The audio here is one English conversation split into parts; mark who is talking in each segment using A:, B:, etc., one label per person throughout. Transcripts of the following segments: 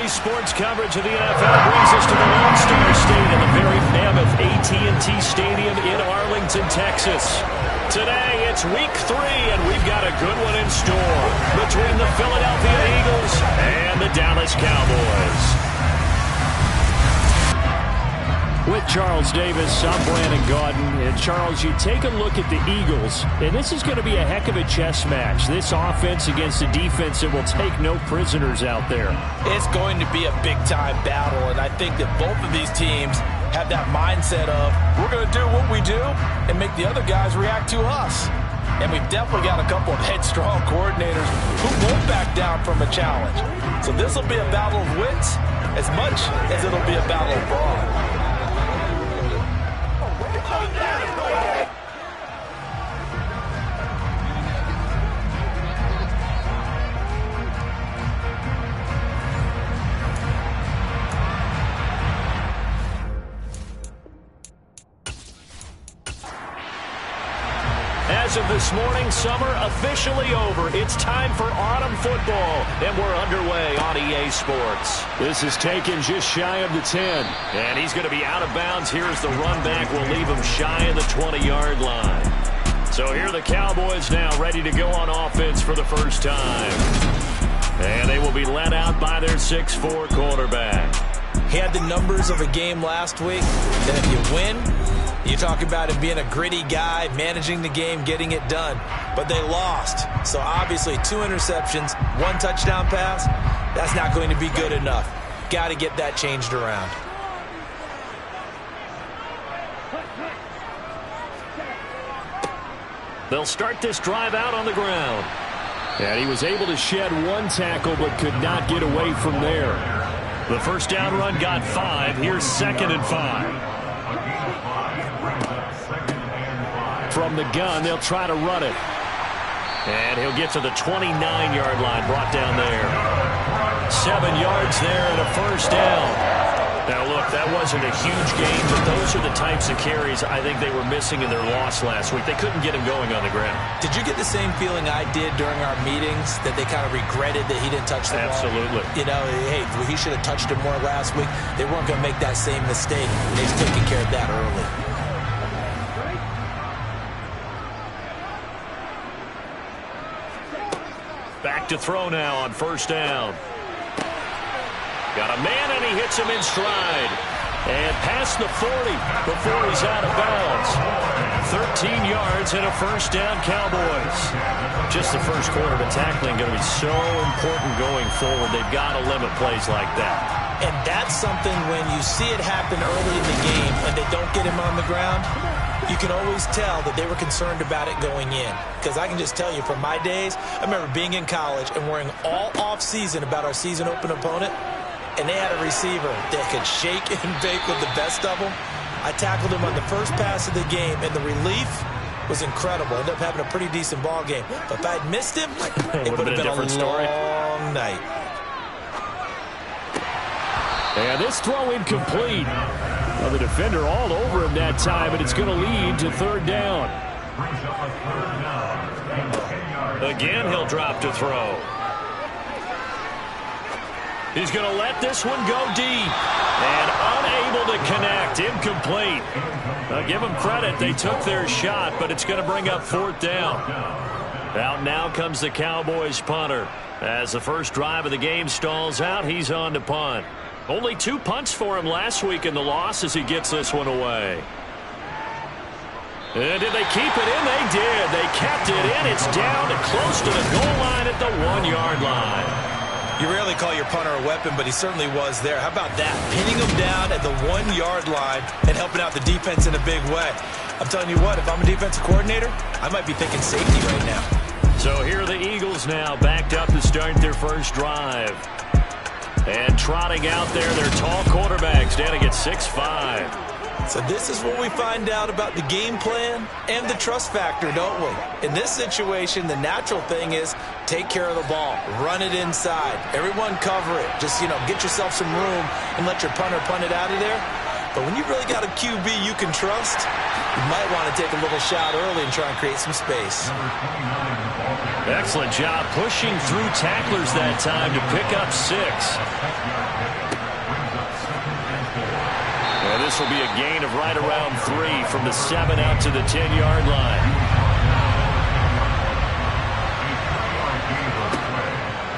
A: Sports coverage of the NFL brings us to the Lone Star State in the very mammoth AT&T Stadium in Arlington, Texas. Today, it's Week 3, and we've got a good one in store between the Philadelphia Eagles and the Dallas Cowboys. With Charles Davis, I'm Brandon Gaudin. And Charles, you take a look at the Eagles, and this is going to be a heck of a chess match. This offense against a defense that will take no prisoners out there.
B: It's going to be a big-time battle, and I think that both of these teams have that mindset of, we're going to do what we do and make the other guys react to us. And we've definitely got a couple of headstrong coordinators who won't back down from a challenge. So this will be a battle of wits as much as it'll be a battle of brawn.
A: As of this morning, summer officially over. It's time for autumn football, and we're underway on EA Sports. This is taken just shy of the 10, and he's going to be out of bounds. Here's the run back. We'll leave him shy of the 20-yard line. So here are the Cowboys now ready to go on offense for the first time. And they will be led out by their 6'4 quarterback.
B: He had the numbers of a game last week that if you win, you talk about him being a gritty guy, managing the game, getting it done. But they lost. So obviously 2 interceptions, 1 touchdown pass, that's not going to be good enough. Got to get that changed around.
A: They'll start this drive out on the ground. And he was able to shed 1 tackle but could not get away from there. The first down run got 5. Here's 2nd and 5. From the gun, they'll try to run it. And he'll get to the 29-yard line, brought down there. 7 yards there and a first down. Now, look, that wasn't a huge game, but those are the types of carries I think they were missing in their loss last week. They couldn't get him going on the ground.
B: Did you get the same feeling I did during our meetings, that they kind of regretted that he didn't touch the ball?
A: Absolutely.
B: You know, hey, he should have touched it more last week. They weren't going to make that same mistake. They've taken care of that early.
A: Back to throw now on first down. Got a man, and he hits him in stride. And past the 40 before he's out of bounds. 13 yards and a first down, Cowboys. Just the first quarter, but tackling going to be so important going forward. They've got to limit plays like that.
B: And that's something when you see it happen early in the game and they don't get him on the ground, you can always tell that they were concerned about it going in. Because I can just tell you from my days, I remember being in college and worrying all off-season about our season open opponent. And they had a receiver that could shake and bake with the best of them. I tackled him on the first pass of the game, and the relief was incredible. Ended up having a pretty decent ball game. But if I'd missed him, it would have been a different story. Long night.
A: And this throw incomplete. Well, the defender all over him that time, and it's going to lead to 3rd down. Again, he'll drop to throw. He's going to let this one go deep. And unable to connect. Incomplete. Give them credit. They took their shot, but it's going to bring up 4th down. Out now comes the Cowboys punter. As the first drive of the game stalls out, he's on to punt. Only 2 punts for him last week in the loss as he gets this one away. And did they keep it in? They did. They kept it in. It's down to close to the goal line at the 1-yard line.
B: You rarely call your punter a weapon, but he certainly was there. How about that? Pinning him down at the 1-yard line and helping out the defense in a big way. I'm telling you what, if I'm a defensive coordinator, I might be thinking safety right now.
A: So here are the Eagles now, backed up to start their first drive. And trotting out there, their tall quarterbacks down to get 6'5".
B: So this is what we find out about the game plan and the trust factor, don't we? In this situation, the natural thing is take care of the ball, run it inside, everyone cover it. Just, get yourself some room and let your punter punt it out of there. But when you really got a QB you can trust, you might want to take a little shot early and try and create some space.
A: Excellent job pushing through tacklers that time to pick up 6. Well, this will be a gain of right around 3 from the 7 out to the 10-yard line.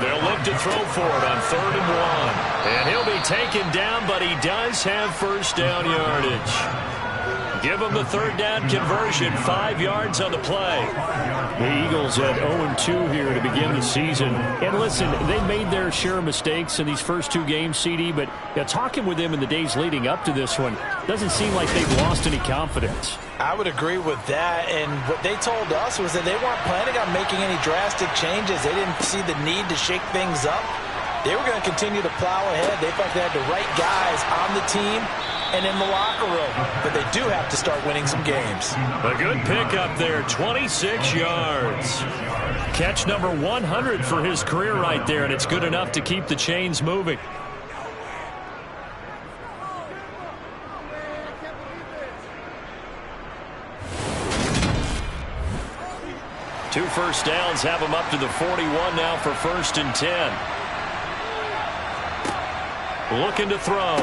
A: They'll look to throw for it on 3rd and 1. And he'll be taken down, but he does have first down yardage. Give him the 3rd down conversion, 5 yards on the play. The Eagles at 0-2 here to begin the season. And listen, they made their share of mistakes in these first 2 games, CD, but talking with them in the days leading up to this one, doesn't seem like they've lost any confidence.
B: I would agree with that, and what they told us was that they weren't planning on making any drastic changes. They didn't see the need to shake things up. They were going to continue to plow ahead. They felt they had the right guys on the team and in the locker room, but they do have to start winning some games.
A: A good pickup there, 26 yards. Catch number 100 for his career right there, and it's good enough to keep the chains moving. Two first downs have him up to the 41 now for 1st and 10. Looking to throw.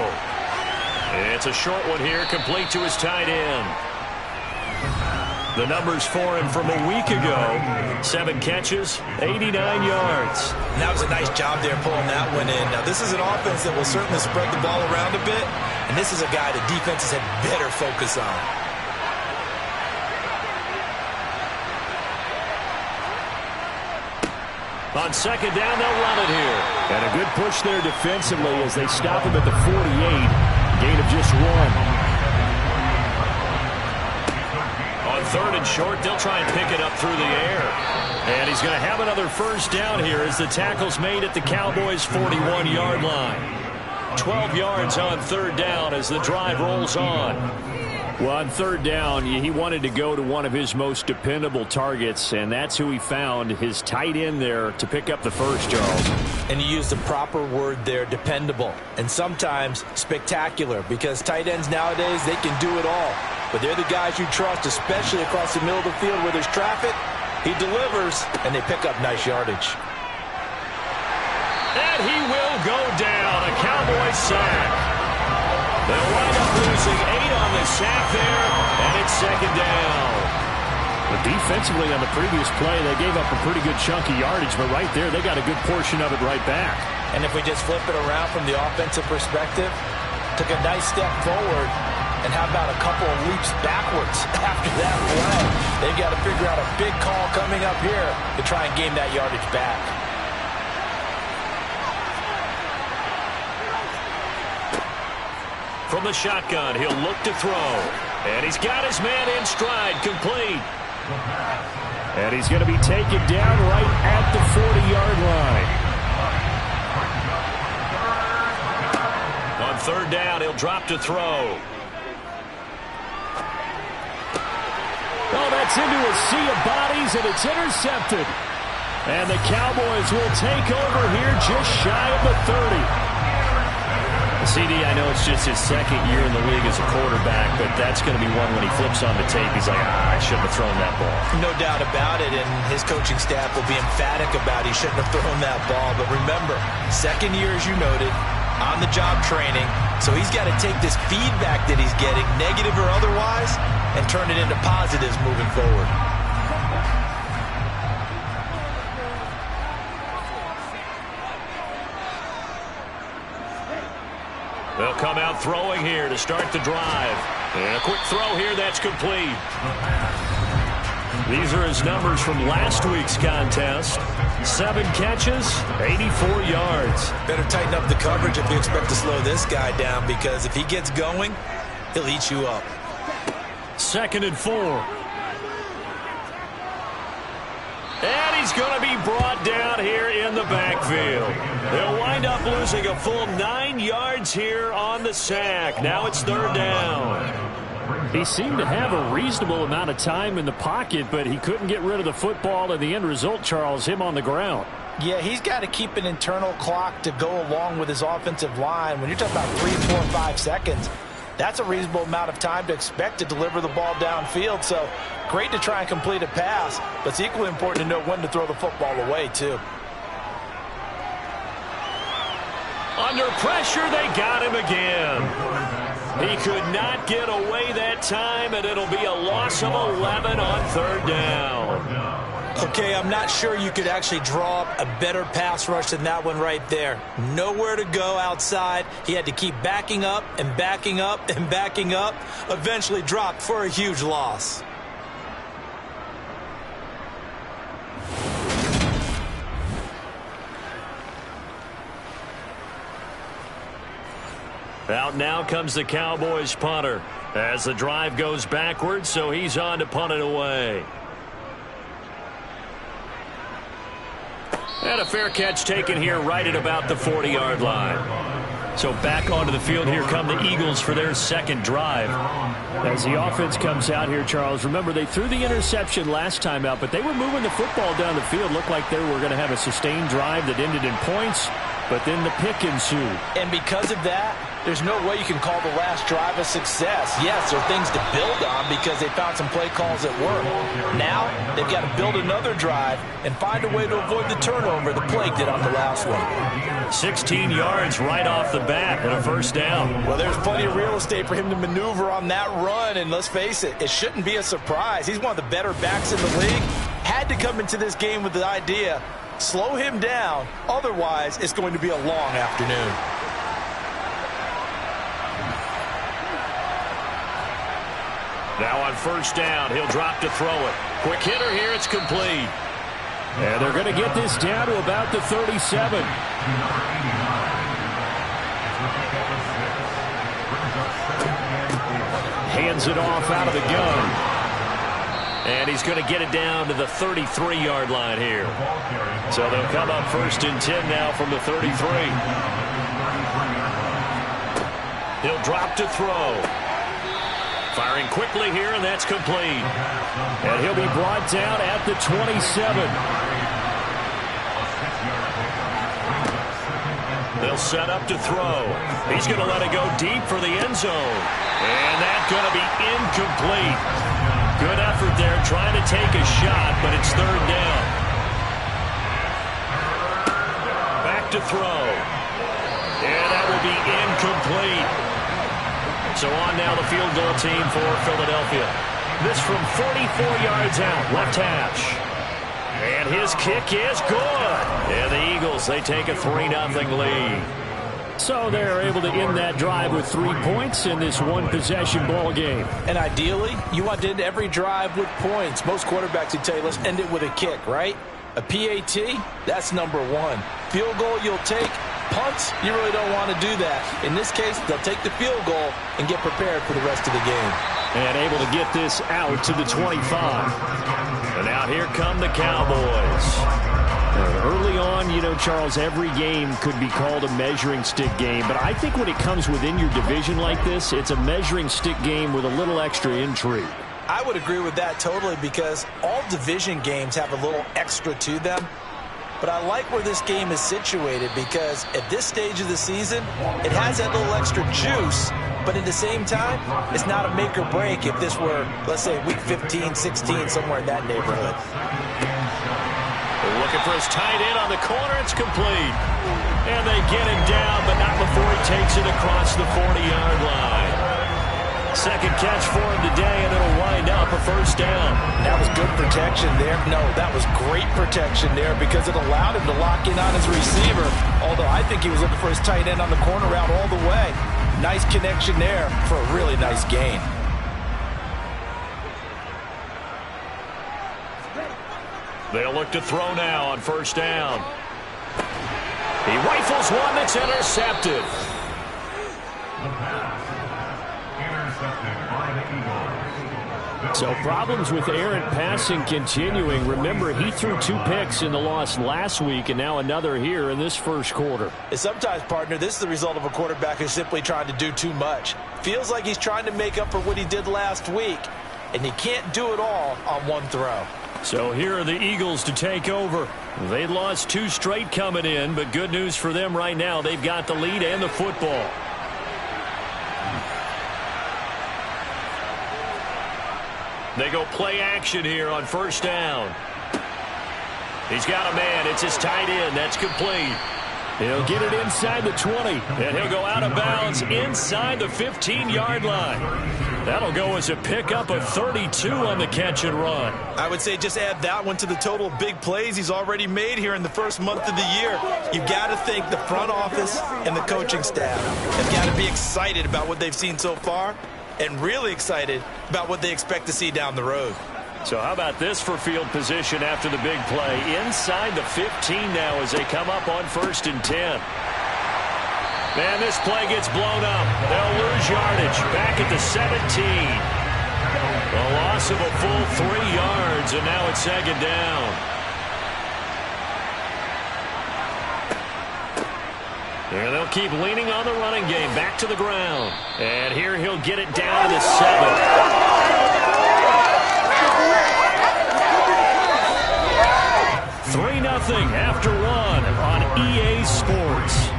A: It's a short one here, complete to his tight end. The numbers for him from a week ago. 7 catches, 89 yards.
B: And that was a nice job there pulling that one in. Now, this is an offense that will certainly spread the ball around a bit, and this is a guy that defenses had better focus on.
A: On 2nd down, they'll run it here. And a good push there defensively as they stop him at the 48. Gain of just 1. On 3rd and short, they'll try and pick it up through the air. And he's going to have another first down here as the tackle's made at the Cowboys' 41-yard line. 12 yards on 3rd down as the drive rolls on. Well, on 3rd down, he wanted to go to one of his most dependable targets, and that's who he found, his tight end there, to pick up the first, Charles.
B: And you used the proper word there, dependable, and sometimes spectacular, because tight ends nowadays, they can do it all. But they're the guys you trust, especially across the middle of the field where there's traffic. He delivers, and they pick up nice yardage.
A: And he will go down, a Cowboys sack. They'll wind up losing 8 on the sack there, and it's 2nd down. But defensively on the previous play, they gave up a pretty good chunk of yardage, but right there, they got a good portion of it right back.
B: And if we just flip it around from the offensive perspective, took a nice step forward, and how about a couple of leaps backwards after that play? They've got to figure out a big call coming up here to try and gain that yardage back.
A: From the shotgun, he'll look to throw. And he's got his man in stride, complete. And he's going to be taken down right at the 40-yard line. On 3rd down, he'll drop to throw. Oh, that's into a sea of bodies, and it's intercepted. And the Cowboys will take over here just shy of the 30. CD, I know it's just his 2nd year in the league as a quarterback, but that's going to be one when he flips on the tape. He's like, I shouldn't have thrown that ball.
B: No doubt about it, and his coaching staff will be emphatic about he shouldn't have thrown that ball. But remember, 2nd year, as you noted, on-the-job training, so he's got to take this feedback that he's getting, negative or otherwise, and turn it into positives moving forward.
A: They'll come out throwing here to start the drive. And a quick throw here, that's complete. These are his numbers from last week's contest. 7 catches, 84 yards.
B: Better tighten up the coverage if you expect to slow this guy down, because if he gets going, he'll eat you up.
A: 2nd and 4. And he's going to be brought down here in the backfield. They'll wind up losing a full 9 yards here on the sack. Now it's 3rd down. He seemed to have a reasonable amount of time in the pocket, but he couldn't get rid of the football, and the end result, Charles, him on the ground.
B: Yeah, he's got to keep an internal clock to go along with his offensive line. When you're talking about 3, 4, 5 seconds, That's a reasonable amount of time to expect to deliver the ball downfield. So great to try and complete a pass, but it's equally important to know when to throw the football away, too.
A: Under pressure, they got him again. He could not get away that time, and it'll be a loss of 11 on 3rd down.
B: Okay, I'm not sure you could actually draw up a better pass rush than that one right there. Nowhere to go outside. He had to keep backing up and backing up and backing up. Eventually dropped for a huge loss.
A: Out now comes the Cowboys punter as the drive goes backwards, so he's on to punt it away. And a fair catch taken here right at about the 40-yard line. So back onto the field, here come the Eagles for their second drive. As the offense comes out here, Charles, remember they threw the interception last time out, but they were moving the football down the field. Looked like they were going to have a sustained drive that ended in points, but then the pick ensued.
B: And because of that, there's no way you can call the last drive a success. Yes, there are things to build on because they found some play calls that work. Now, they've got to build another drive and find a way to avoid the turnover the plague did on the last one.
A: 16 yards right off the bat and a 1st down.
B: Well, there's plenty of real estate for him to maneuver on that run, and let's face it, it shouldn't be a surprise. He's one of the better backs in the league. Had to come into this game with the idea, slow him down, otherwise it's going to be a long afternoon.
A: Now on 1st down, he'll drop to throw it. Quick hitter here, it's complete. And they're going to get this down to about the 37. Hands it off out of the gun. And he's going to get it down to the 33-yard line here. So they'll come up 1st and 10 now from the 33. He'll drop to throw. Firing quickly here, and that's complete. And he'll be brought down at the 27. They'll set up to throw. He's going to let it go deep for the end zone. And that's going to be incomplete. Good effort there, trying to take a shot, but it's 3rd down. Back to throw. And that will be incomplete. So on now the field goal team for Philadelphia. This from 44 yards out, left hash. And his kick is good. And the Eagles, they take a 3-0 lead. So they're able to end that drive with 3 points in this one-possession ball game.
B: And ideally, you want to end every drive with points. Most quarterbacks would tell you, let's end it with a kick, right? A PAT, that's number 1. Field goal you'll take. Punts, you really don't want to do that. In this case, they'll take the field goal and get prepared for the rest of the game.
A: And able to get this out to the 25. And out here come the Cowboys. Early on, you know, Charles, every game could be called a measuring stick game. But I think when it comes within your division like this, it's a measuring stick game with a little extra intrigue.
B: I would agree with that totally because all division games have a little extra to them. But I like where this game is situated because at this stage of the season, it has that little extra juice, but at the same time, it's not a make or break if this were, let's say, week 15, 16, somewhere in that neighborhood.
A: Looking for his tight end on the corner. It's complete. And they get him down, but not before he takes it across the 40-yard line. Second catch for him today, and it'll wind up a 1st down.
B: That was good protection there. No, that was great protection there because it allowed him to lock in on his receiver, although I think he was looking for his tight end on the corner route all the way. Nice connection there for a really nice gain.
A: They'll look to throw now on 1st down. He rifles one that's intercepted. So problems with errant passing continuing. Remember, he threw 2 picks in the loss last week and now another here in this 1st quarter.
B: And sometimes, partner, this is the result of a quarterback who's simply trying to do too much. Feels like he's trying to make up for what he did last week, and he can't do it all on one throw.
A: So here are the Eagles to take over. They lost 2 straight coming in, but good news for them right now. They've got the lead and the football. They go play action here on first down. He's got a man. It's his tight end. That's complete. He'll get it inside the 20, and he'll go out of bounds inside the 15-yard line. That'll go as a pickup of 32 on the catch and run.
B: I would say just add that one to the total of big plays he's already made here in the first month of the year. You've got to think the front office and the coaching staff have got to be excited about what they've seen so far and really excited about what they expect to see down the road.
A: So how about this for field position after the big play? Inside the 15 now as they come up on 1st and 10. Man, this play gets blown up. They'll lose yardage back at the 17. A loss of a full 3 yards, and now it's 2nd down. And they'll keep leaning on the running game back to the ground. And here he'll get it down to the 7. 3-0 after 1 on EA Sports.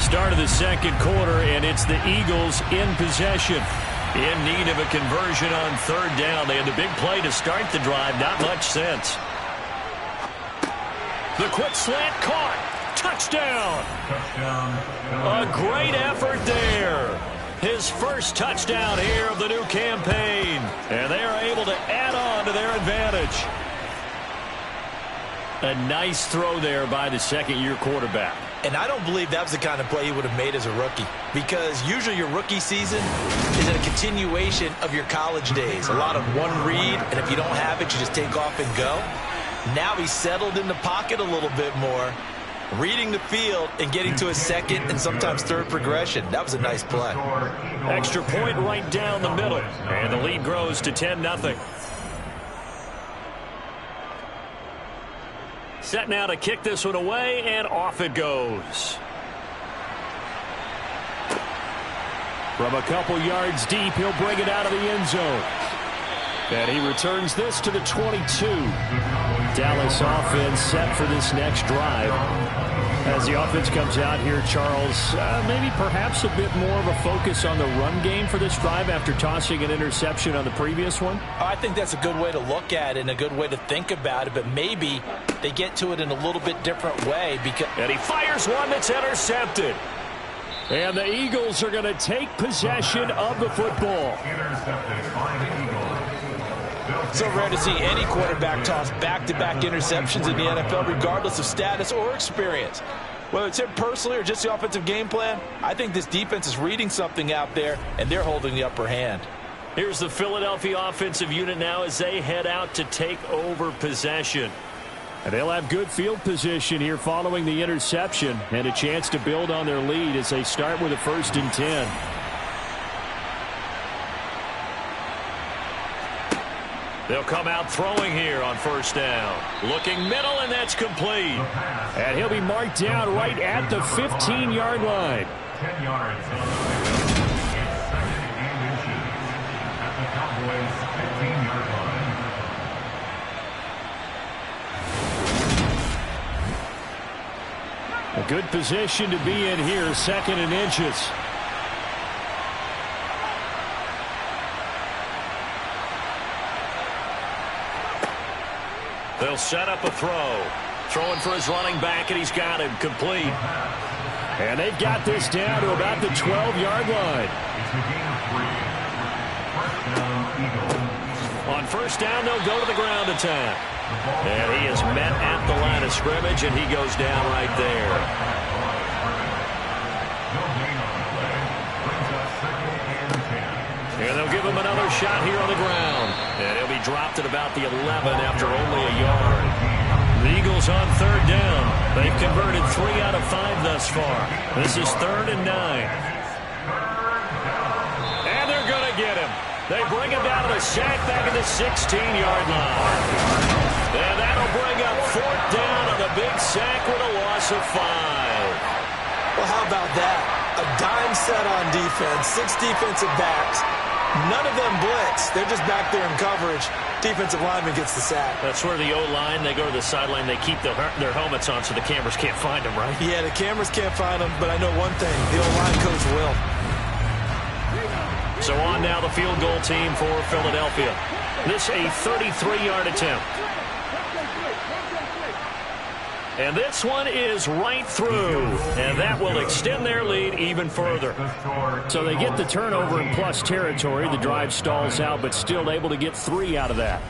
A: Start of the second quarter, and it's the Eagles in possession. In need of a conversion on 3rd down. They had the big play to start the drive. Not much sense. The quick slant caught. Touchdown. A great effort there. His first touchdown here of the new campaign. And they are able to add on to their advantage. A nice throw there by the second-year quarterback.
B: And I don't believe that was the kind of play he would have made as a rookie. Because usually your rookie season is a continuation of your college days. A lot of one read, and if you don't have it, you just take off and go. Now he's settled in the pocket a little bit more, reading the field and getting to a second and sometimes third progression. That was a nice play.
A: Extra point right down the middle. And the lead grows to 10-0. Set now to kick this one away, and off it goes. From a couple yards deep, he'll bring it out of the end zone. And he returns this to the 22. Dallas offense set for this next drive. As the offense comes out here, Charles, maybe perhaps a bit more of a focus on the run game for this drive after tossing an interception on the previous one?
B: I think that's a good way to look at it and a good way to think about it, but maybe they get to it in a little bit different way.
A: And he fires one that's intercepted. And the Eagles are going to take possession of the football.
B: So rare to see any quarterback toss back-to-back interceptions in the NFL, regardless of status or experience. Whether it's him personally or just the offensive game plan, I think this defense is reading something out there, and they're holding the upper hand.
A: Here's the Philadelphia offensive unit now as they head out to take over possession. And they'll have good field position here following the interception and a chance to build on their lead as they start with a 1st and 10. They'll come out throwing here on 1st down. Looking middle, and that's complete. And he'll be marked down right at the 15-yard line.
C: 10 yards. It's 2nd and inches at the Cowboys' 15-yard line.
A: A good position to be in here, 2nd and inches. They'll set up a throw. Throwing for his running back, and he's got him complete. And they've got this down to about the 12-yard line. On 1st down, they'll go to the ground attack. And he is met at the line of scrimmage, and he goes down right there. And they'll give him another shot here on the ground. And he'll be dropped at about the 11 after only a yard. The Eagles on 3rd down. They've converted 3 out of 5 thus far. This is 3rd and 9. And they're going to get him. They bring him down to the sack back at the 16-yard line. And that'll bring up 4th down on the big sack with a loss of 5.
B: Well, how about that? A dime set on defense, 6 defensive backs. None of them blitz. They're just back there in coverage. Defensive lineman gets the sack.
A: That's where the O-line, they go to the sideline, they keep their helmets on so the cameras can't find them, right?
B: Yeah, the cameras can't find them, but I know one thing. The O-line coach will.
A: So on now the field goal team for Philadelphia. This a 33-yard attempt. And this one is right through, and that will extend their lead even further. So they get the turnover in plus territory. The drive stalls out, but still able to get 3 out of that.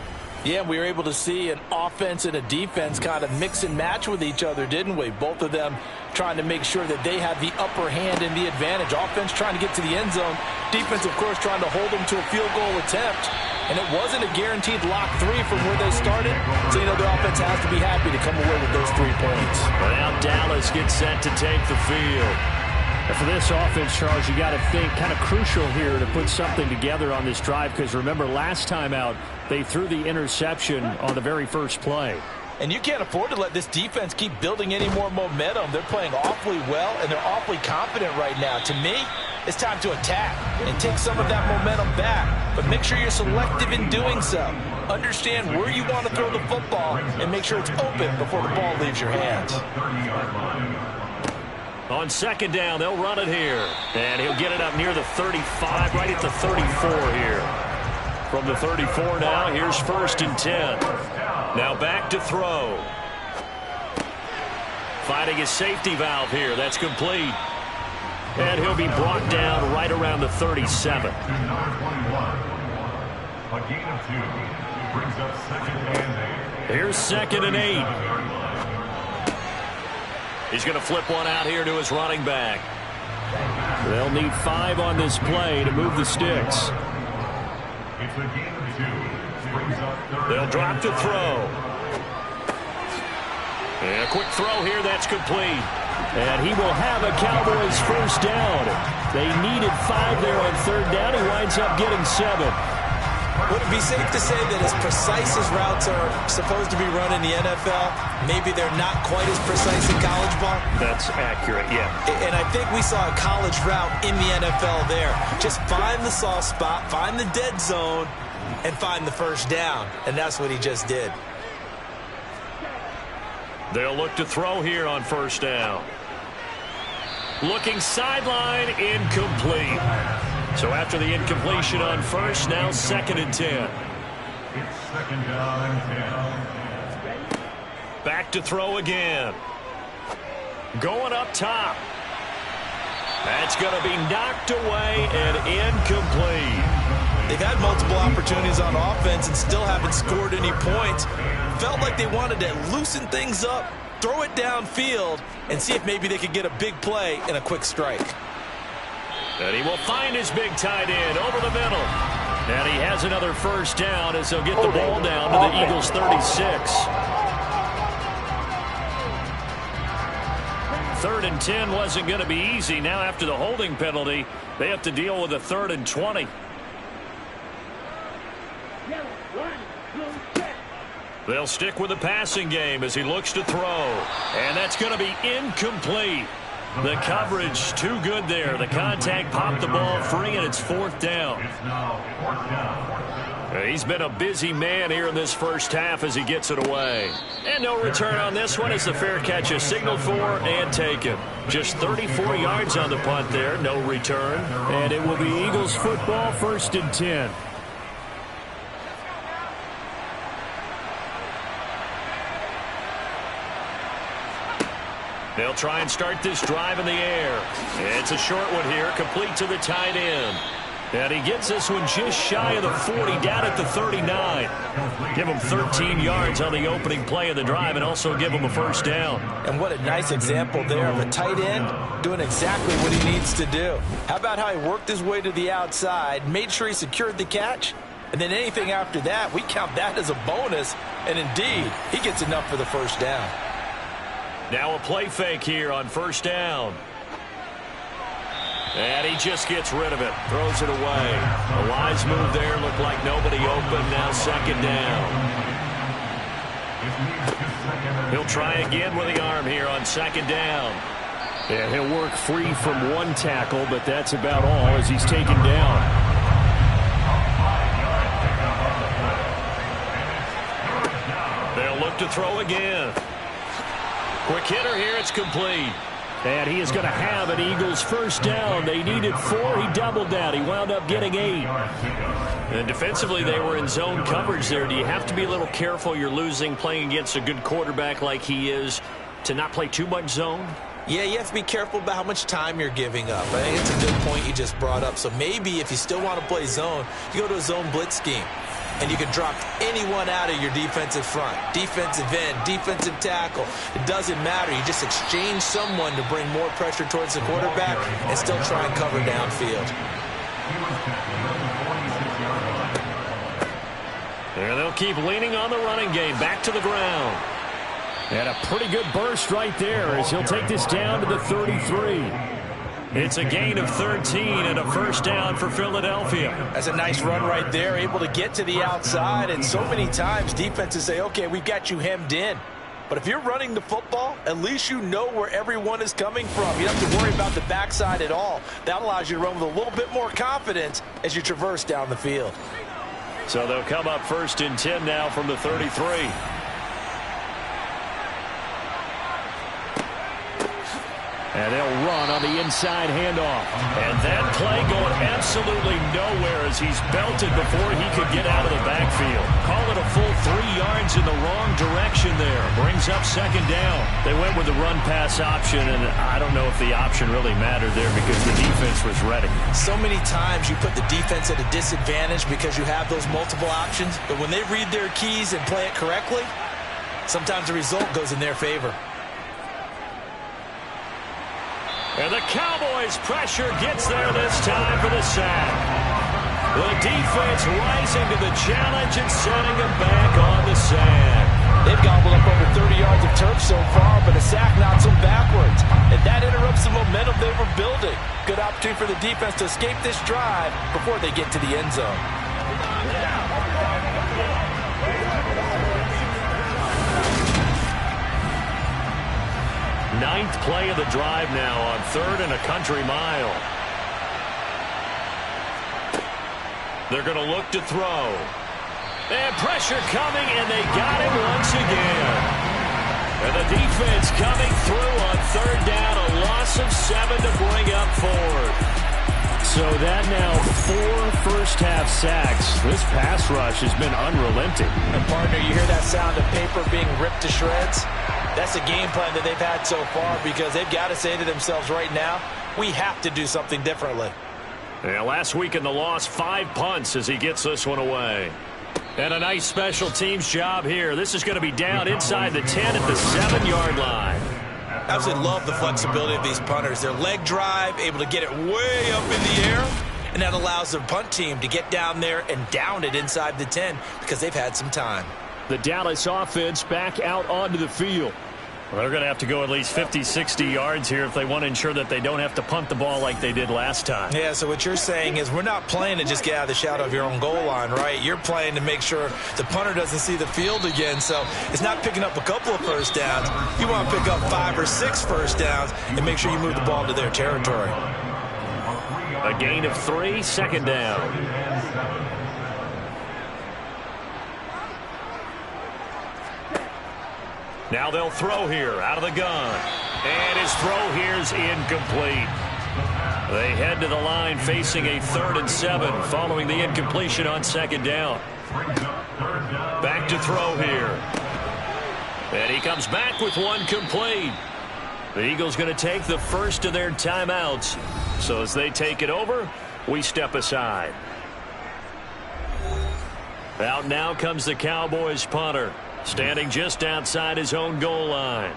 B: Yeah, we were able to see an offense and a defense kind of mix and match with each other, didn't we? Both of them trying to make sure that they have the upper hand and the advantage. Offense trying to get to the end zone. Defense, of course, trying to hold them to a field goal attempt. And it wasn't a guaranteed lock 3 from where they started. So, you know, the offense has to be happy to come away with those 3 points.
A: Well, Dallas gets set to take the field. And for this offense, Charles, you got to think kind of crucial here to put something together on this drive, because remember last time out they threw the interception on the very first play.
B: And you can't afford to let this defense keep building any more momentum. They're playing awfully well, and they're awfully confident right now. To me, it's time to attack and take some of that momentum back. But make sure you're selective in doing so. Understand where you want to throw the football and make sure it's open before the ball leaves your hands.
A: On second down, they'll run it here. And he'll get it up near the 35, right at the 34 here. From the 34 now, here's 1st and 10. Now back to throw. Finding his safety valve here. That's complete. And he'll be brought down right around the 37.
C: A gain of 2 brings up 2nd and 8.
A: Here's 2nd and 8. He's going to flip one out here to his running back. They'll need 5 on this play to move the sticks.
C: It's a gain of 2. Brings up 3rd.
A: They'll drop to throw. And a quick throw here, that's complete. And he will have a Cowboys 1st down. They needed 5 there on 3rd down. He winds up getting 7.
B: Would it be safe to say that as precise as routes are supposed to be run in the NFL, maybe they're not quite as precise in college ball?
A: That's accurate, yeah.
B: And I think we saw a college route in the NFL there. Just find the soft spot, find the dead zone, and find the 1st down. And that's what he just did.
A: They'll look to throw here on 1st down. Looking sideline, incomplete. So after the incompletion on 1st, now 2nd and 10.
C: It's 2nd down and 10.
A: Back to throw again. Going up top. That's going to be knocked away and incomplete.
B: They've had multiple opportunities on offense and still haven't scored any points. Felt like they wanted to loosen things up, throw it downfield, and see if maybe they could get a big play and a quick strike.
A: And he will find his big tight end over the middle. And he has another 1st down as they'll get the ball down to the Eagles' 36. 3rd and 10 wasn't going to be easy. Now after the holding penalty, they have to deal with a 3rd and 20. They'll stick with the passing game as he looks to throw. And that's going to be incomplete. The coverage too good there. The contact popped the ball free, and it's 4th down.
C: It's now 4th down.
A: He's been a busy man here in this 1st half as he gets it away. And no return on this one as the fair catch is signaled for and taken. Just 34 yards on the punt there, no return. And it will be Eagles football, 1st and 10. They'll try and start this drive in the air. It's a short one here, complete to the tight end. And he gets this one just shy of the 40, down at the 39. Give him 13 yards on the opening play of the drive and also give him a 1st down.
B: And what a nice example there of a tight end doing exactly what he needs to do. How about how he worked his way to the outside, made sure he secured the catch, and then anything after that, we count that as a bonus. And indeed, he gets enough for the 1st down.
A: Now a play fake here on 1st down. And he just gets rid of it. Throws it away. A wise move there. Looked like nobody open. Now 2nd down. He'll try again with the arm here on 2nd down. And he'll work free from one tackle, but that's about all as he's taken down. They'll look to throw again. Quick hitter here, it's complete. And he is going to have an Eagles first down. They needed 4. He doubled that. He wound up getting 8. And defensively, they were in zone coverage there. Do you have to be a little careful? You're losing playing against a good quarterback like he is to not play too much zone?
B: Yeah, you have to be careful about how much time you're giving up. I think it's a good point you just brought up. So maybe if you still want to play zone, you go to a zone blitz scheme. And you can drop anyone out of your defensive front. Defensive end, defensive tackle. It doesn't matter. You just exchange someone to bring more pressure towards the quarterback and still try and cover downfield.
A: And they'll keep leaning on the running game. Back to the ground. And a pretty good burst right there as he'll take this down to the 33. It's a gain of 13 and a first down for Philadelphia.
B: That's a nice run right there, able to get to the outside. And so many times defenses say, okay, we've got you hemmed in. But if you're running the football, at least you know where everyone is coming from. You don't have to worry about the backside at all. That allows you to run with a little bit more confidence as you traverse down the field.
A: So they'll come up first and 10 now from the 33. And they'll run on the inside handoff. And that play going absolutely nowhere as he's belted before he could get out of the backfield. Call it a full 3 yards in the wrong direction there. Brings up second down. They went with the run-pass option, and I don't know if the option really mattered there because the defense was ready.
B: So many times you put the defense at a disadvantage because you have those multiple options. But when they read their keys and play it correctly, sometimes the result goes in their favor.
A: And the Cowboys pressure gets there this time for the sack. The defense rising to the challenge and setting them back on the sack.
B: They've gobbled up over 30 yards of turf so far, but a sack knocks them backwards. And that interrupts the momentum they were building. Good opportunity for the defense to escape this drive before they get to the end zone.
A: Ninth play of the drive now on 3rd and a country mile. They're going to look to throw. And pressure coming, and they got him once again. And the defense coming through on 3rd down, a loss of 7 to bring up 4th. So that now 4 first-half sacks. This pass rush has been unrelenting.
B: And partner, you hear that sound of paper being ripped to shreds? That's the game plan that they've had so far because they've got to say to themselves right now, we have to do something differently.
A: Yeah, last week in the loss, 5 punts as he gets this one away. And a nice special teams job here. This is going to be down inside the 10 at the 7-yard line.
B: I absolutely love the flexibility of these punters. Their leg drive, able to get it way up in the air, and that allows their punt team to get down there and down it inside the 10 because they've had some time.
A: The Dallas offense back out onto the field. Well, they're going to have to go at least 50, 60 yards here if they want to ensure that they don't have to punt the ball like they did last time.
B: Yeah, so what you're saying is we're not playing to just get out of the shadow of your own goal line, right? You're playing to make sure the punter doesn't see the field again. So it's not picking up a couple of first downs. You want to pick up 5 or 6 first downs and make sure you move the ball to their territory.
A: A gain of 3, 2nd down. Now they'll throw here out of the gun. And his throw here is incomplete. They head to the line facing a 3rd and 7 following the incompletion on 2nd down. Back to throw here. And he comes back with one complete. The Eagles going to take the first of their timeouts. So as they take it over, we step aside. Out now comes the Cowboys punter, standing just outside his own goal line.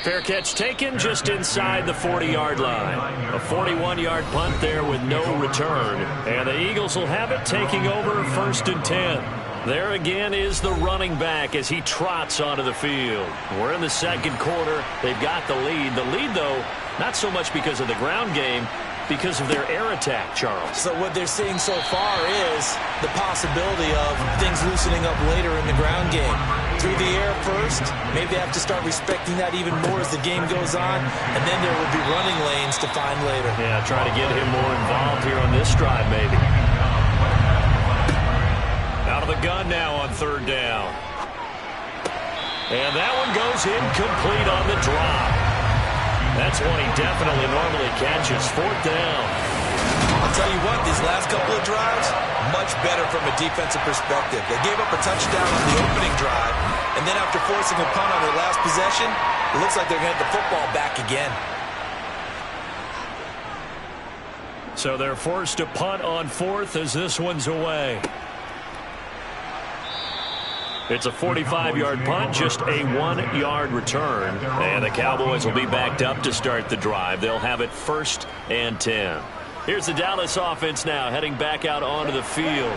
A: Fair catch taken just inside the 40-yard line. A 41-yard punt there with no return. And the Eagles will have it taking over 1st and 10. There again is the running back as he trots onto the field. We're in the 2nd quarter. They've got the lead. The lead, though, not so much because of the ground game, because of their air attack, Charles.
B: So what they're seeing so far is the possibility of things loosening up later in the ground game. Through the air first, maybe they have to start respecting that even more as the game goes on, and then there will be running lanes to find later.
A: Yeah, try to get him more involved here on this drive, maybe. Out of the gun now on 3rd down. And that one goes incomplete on the drop. That's one he definitely normally catches. 4th down.
B: I'll tell you what, these last couple of drives, much better from a defensive perspective. They gave up a touchdown on the opening drive, and then after forcing a punt on their last possession, it looks like they're going to get the football back again.
A: So they're forced to punt on 4th as this one's away. It's a 45-yard punt, just a 1-yard return. And the Cowboys will be backed up to start the drive. They'll have it 1st and 10. Here's the Dallas offense now, heading back out onto the field.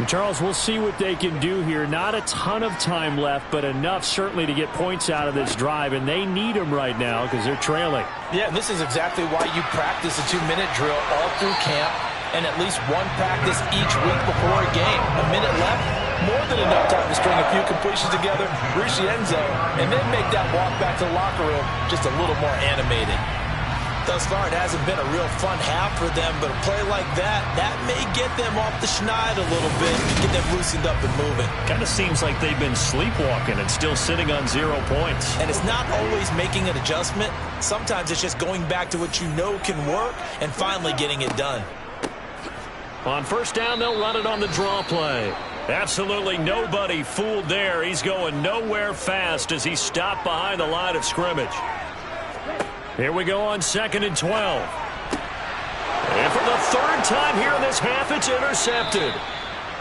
D: Charles, we'll see what they can do here. Not a ton of time left, but enough certainly to get points out of this drive, and they need them right now because they're trailing.
B: Yeah, and this is exactly why you practice a 2-minute drill all through camp and at least one practice each week before a game. A minute left, more than enough time to string a few completions together, reach the end zone, and then make that walk back to the locker room just a little more animated. Thus far, it hasn't been a real fun half for them, but a play like that may get them off the schneid a little bit and get them loosened up and moving.
A: Kind of seems like they've been sleepwalking and still sitting on 0 points.
B: And it's not always making an adjustment. Sometimes it's just going back to what you know can work and finally getting it done.
A: On 1st down, they'll run it on the draw play. Absolutely nobody fooled there. He's going nowhere fast as he's stopped behind the line of scrimmage. Here we go on 2nd and 12. And for the 3rd time here in this half, it's intercepted.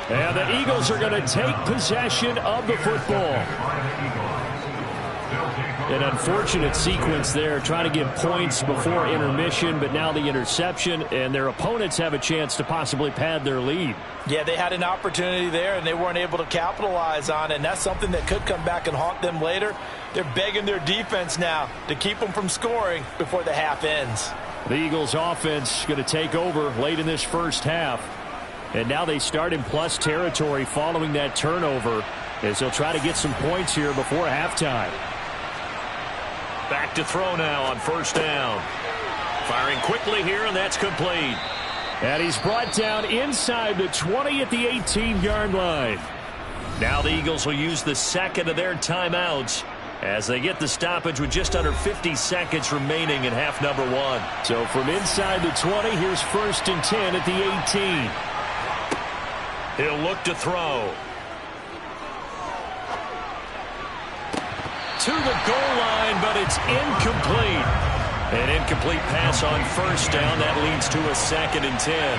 A: And the Eagles are going to take possession of the football. An unfortunate sequence there, trying to get points before intermission, but now the interception, and their opponents have a chance to possibly pad their lead.
B: Yeah, they had an opportunity there, and they weren't able to capitalize on it, and that's something that could come back and haunt them later. They're begging their defense now to keep them from scoring before the half ends.
D: The Eagles' offense going to take over late in this first half, and now they start in plus territory following that turnover as they'll try to get some points here before halftime.
A: Back to throw now on 1st down. Firing quickly here, and that's complete.
D: And he's brought down inside the 20 at the 18-yard line.
A: Now the Eagles will use the 2nd of their timeouts as they get the stoppage with just under 50 seconds remaining in half number 1.
D: So from inside the 20, here's 1st and 10 at the 18.
A: He'll look to throw. To the goal line, but it's incomplete. An incomplete pass on 1st down. That leads to a 2nd and 10.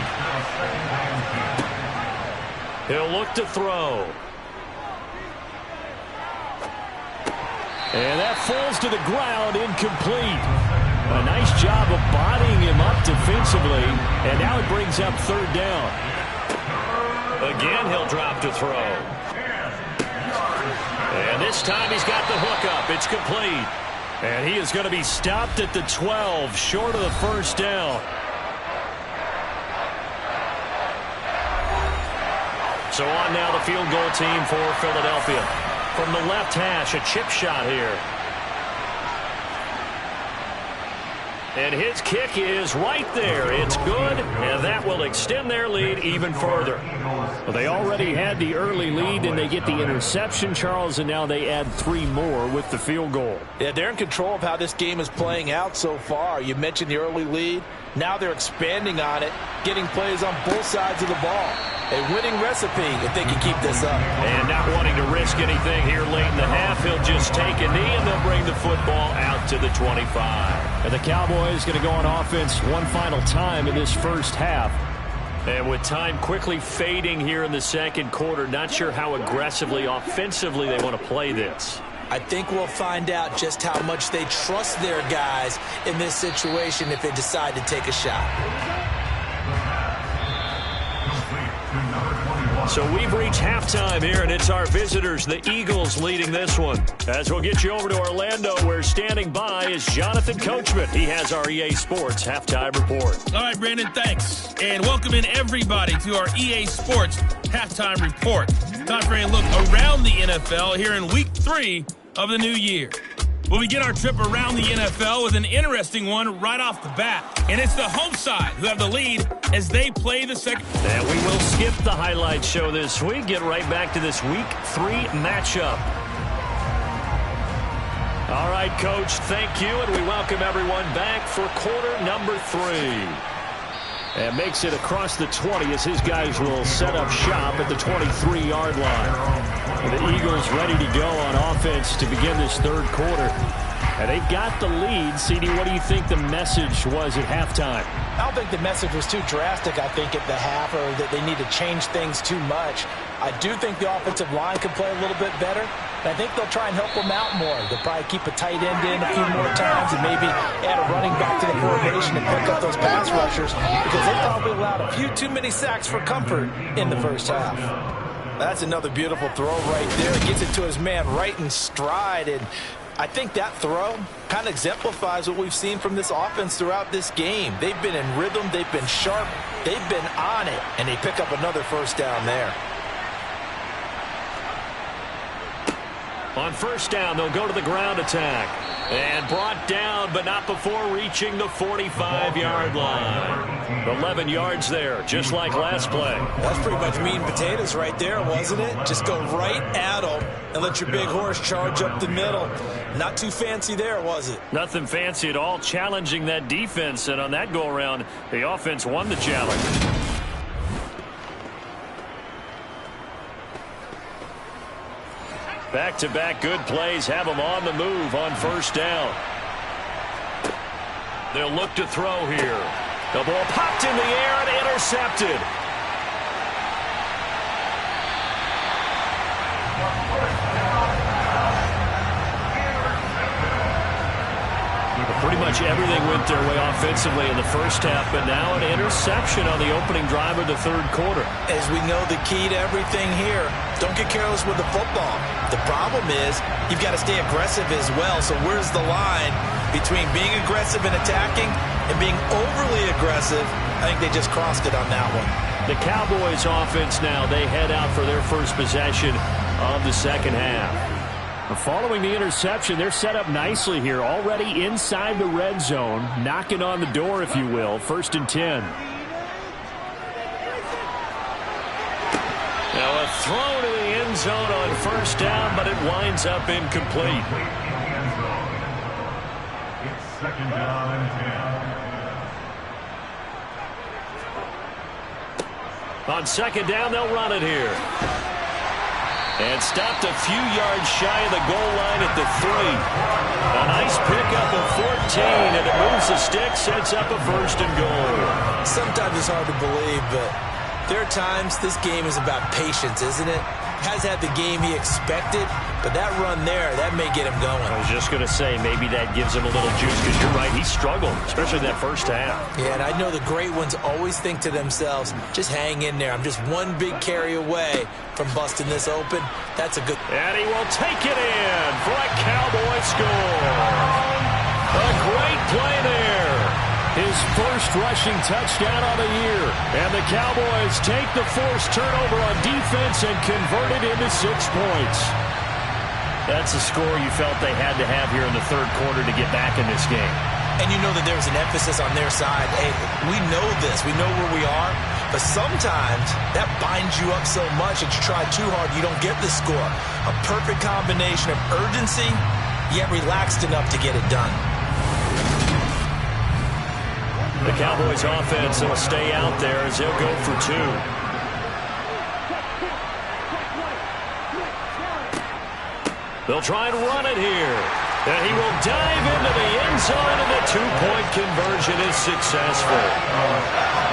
A: He'll look to throw.
D: And that falls to the ground, incomplete. A nice job of bodying him up defensively, and now it brings up 3rd down.
A: Again, he'll drop to throw. And this time he's got the hook up. It's complete.
D: And he is going to be stopped at the 12, short of the 1st down.
A: So on now the field goal team for Philadelphia. From the left hash, a chip shot here. And his kick is right there. It's good, and that will extend their lead even further.
D: Well, they already had the early lead, and they get the interception, Charles, and now they add 3 more with the field goal.
B: Yeah, they're in control of how this game is playing out so far. You mentioned the early lead. Now they're expanding on it, getting plays on both sides of the ball. A winning recipe if they can keep this up.
A: And not wanting to risk anything here late in the half, he'll just take a knee, and they'll bring the football out to the 25.
D: And the Cowboys going to go on offense one final time in this first half.
A: And with time quickly fading here in the 2nd quarter, not sure how aggressively, offensively they want to play this.
B: I think we'll find out just how much they trust their guys in this situation if they decide to take a shot.
A: So we've reached halftime here, and it's our visitors, the Eagles, leading this one. As we'll get you over to Orlando, where standing by is Jonathan Coachman. He has our EA Sports Halftime Report.
E: All right, Brandon, thanks. And welcome in everybody to our EA Sports Halftime Report. Time for a look around the NFL here in Week 3 of the new year. We'll begin our trip around the NFL with an interesting one right off the bat. And it's the home side who have the lead as they play the second.
A: And we will skip the highlight show this week. Get right back to this Week 3 matchup. All right, Coach, thank you, and we welcome everyone back for quarter number 3.
D: And makes it across the 20 as his guys will set up shop at the 23-yard line. The Eagles ready to go on offense to begin this third quarter. And they've got the lead. CD, what do you think the message was at halftime?
B: I don't think the message was too drastic, I think, at the half, or that they need to change things too much. I do think the offensive line can play a little bit better. And I think they'll try and help them out more. They'll probably keep a tight end in a few more times and maybe add a running back to the formation and pick up those pass rushers, because they probably allowed a few too many sacks for comfort in the first half. That's another beautiful throw right there. Gets it to his man right in stride. And I think that throw kind of exemplifies what we've seen from this offense throughout this game. They've been in rhythm. They've been sharp. They've been on it. And they pick up another first down there.
A: On first down, they'll go to the ground attack. And brought down, but not before reaching the 45-yard line. 11 yards there, just like last play.
B: That's pretty much meat and potatoes right there, wasn't it? Just go right at them and let your big horse charge up the middle. Not too fancy there, was it?
D: Nothing fancy at all, challenging that defense. And on that go-around, the offense won the challenge. Back-to-back good plays have them on the move on first down.
A: They'll look to throw here. The ball popped in the air and intercepted.
D: Pretty much everything went their way offensively in the first half, but now an interception on the opening drive of the third quarter.
B: As we know, the key to everything here, don't get careless with the football. The problem is you've got to stay aggressive as well. So where's the line between being aggressive and attacking and being overly aggressive? I think they just crossed it on that one.
D: The Cowboys offense now, they head out for their first possession of the second half. Following the interception, they're set up nicely here, already inside the red zone, knocking on the door, if you will. 1st and 10.
A: Now a throw to the end zone on first down, but it winds up incomplete.
C: It's 2nd down and 10.
A: On 2nd down, they'll run it here. And stopped a few yards shy of the goal line at the 3. A nice pickup of 14, and it moves the stick, sets up a 1st and goal.
B: Sometimes it's hard to believe, but there are times this game is about patience, isn't it? Has had the game he expected, but that run there, that may get him going.
D: I was just going to say, maybe that gives him a little juice, because you're right, he struggled, especially that first half.
B: Yeah, and I know the great ones always think to themselves, just hang in there. I'm just one big carry away from busting this open. That's a good...
A: And he will take it in for a Cowboy score. A great play there.
D: His first rushing touchdown of the year. And the Cowboys take the forced turnover on defense and convert it into 6 points. That's a score you felt they had to have here in the third quarter to get back in this game.
B: And you know that there's an emphasis on their side. Hey, we know this. We know where we are. But sometimes that binds you up so much that you try too hard, you don't get the score. A perfect combination of urgency, yet relaxed enough to get it done.
A: The Cowboys offense will stay out there as they'll go for 2. They'll try and run it here. And he will dive into the end zone, and the 2-point conversion is successful.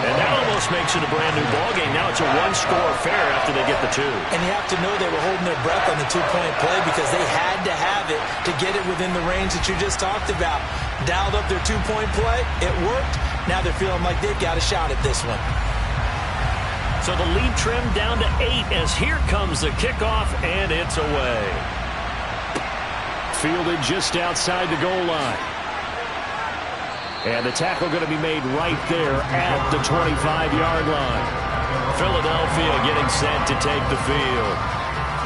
A: And that almost makes it a brand-new ballgame. Now it's a 1-score affair after they get the 2.
B: And you have to know they were holding their breath on the 2-point play because they had to have it to get it within the range that you just talked about. Dialed up their 2-point play. It worked. Now they're feeling like they've got a shot at this one.
A: So the lead trimmed down to 8 as here comes the kickoff, and it's away.
D: Fielded just outside the goal line. And the tackle going to be made right there at the 25-yard line.
A: Philadelphia getting set to take the field.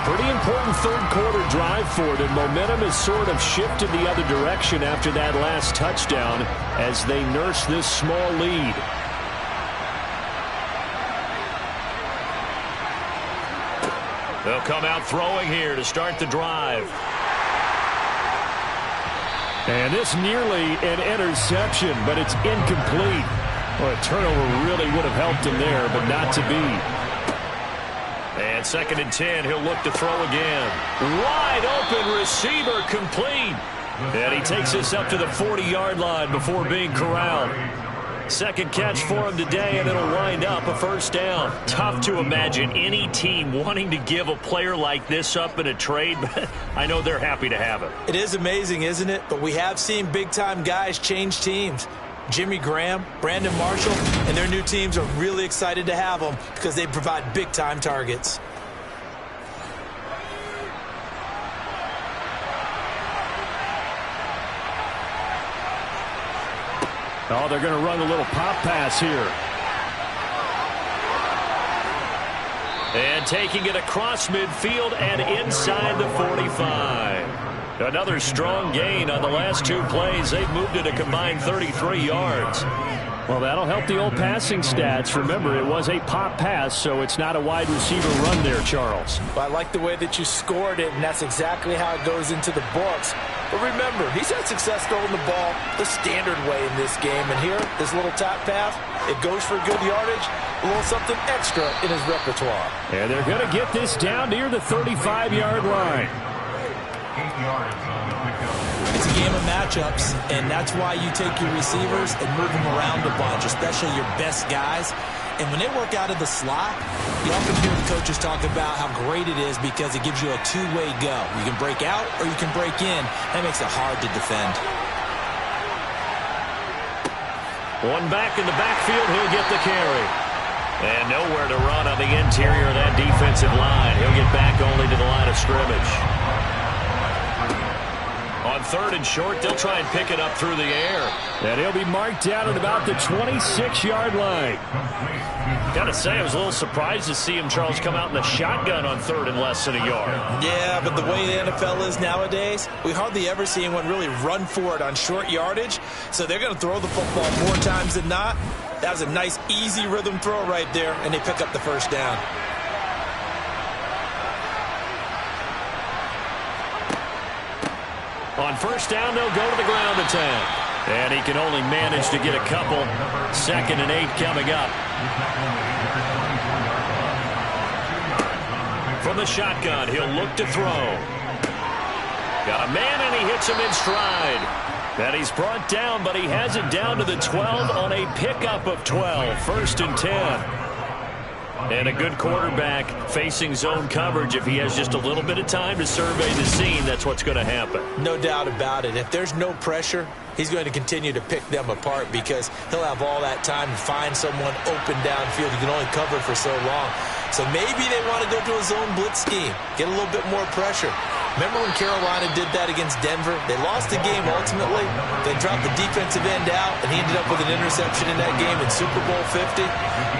D: Pretty important third quarter drive for them. Momentum has sort of shifted the other direction after that last touchdown as they nurse this small lead.
A: They'll come out throwing here to start the drive.
D: And this nearly an interception, but it's incomplete. Well, a turnover really would have helped him there, but not to be.
A: And 2nd and 10, he'll look to throw again. Wide open receiver, complete. And he takes this up to the 40-yard line before being corralled. Second catch for him today, and it'll wind up a first down. Tough to imagine any team wanting to give a player like this up in a trade, but I know they're happy to have it.
B: It is amazing, isn't it? But we have seen big-time guys change teams. Jimmy Graham, Brandon Marshall, and their new teams are really excited to have them because they provide big-time targets.
D: Oh, they're going to run a little pop pass here.
A: And taking it across midfield and inside the 45. Another strong gain on the last 2 plays. They've moved it a combined 33 yards.
D: Well, that'll help the old passing stats. Remember, it was a pop pass, so it's not a wide receiver run there, Charles.
B: Well, I like the way that you scored it, and that's exactly how it goes into the books. But remember, he's had success throwing the ball the standard way in this game. And here, this little tap pass, it goes for good yardage, a little something extra in his repertoire.
D: And they're going to get this down near the 35-yard line.
C: 8 yards on the pickup.
B: It's a game of matchups, and that's why you take your receivers and move them around a bunch, especially your best guys. And when they work out of the slot, you often hear the coaches talk about how great it is because it gives you a two-way go. You can break out or you can break in. That makes it hard to defend.
A: One back in the backfield, he'll get the carry. And nowhere to run on the interior of that defensive line. He'll get back only to the line of scrimmage. On 3rd and short, they'll try and pick it up through the air.
D: And he'll be marked down at about the 26-yard line.
A: Gotta say, I was a little surprised to see him, Charles, come out in the shotgun on 3rd and less than a yard.
B: Yeah, but the way the NFL is nowadays, we hardly ever see anyone really run for it on short yardage. So they're going to throw the football more times than not. That was a nice, easy rhythm throw right there, and they pick up the first down.
A: On first down, they'll go to the ground attack. And he can only manage to get a couple. 2nd and 8 coming up. From the shotgun, he'll look to throw. Got a man, and he hits him in stride. And he's brought down, but he has it down to the 12 on a pickup of 12. 1st and 10. And a good quarterback facing zone coverage. If he has just a little bit of time to survey the scene, that's what's going to happen.
B: No doubt about it. If there's no pressure, he's going to continue to pick them apart because he'll have all that time to find someone open downfield. You can only cover for so long. So maybe they want to go to a zone blitz scheme, get a little bit more pressure. Remember when Carolina did that against Denver? They lost the game ultimately. They dropped the defensive end out, and he ended up with an interception in that game in Super Bowl 50.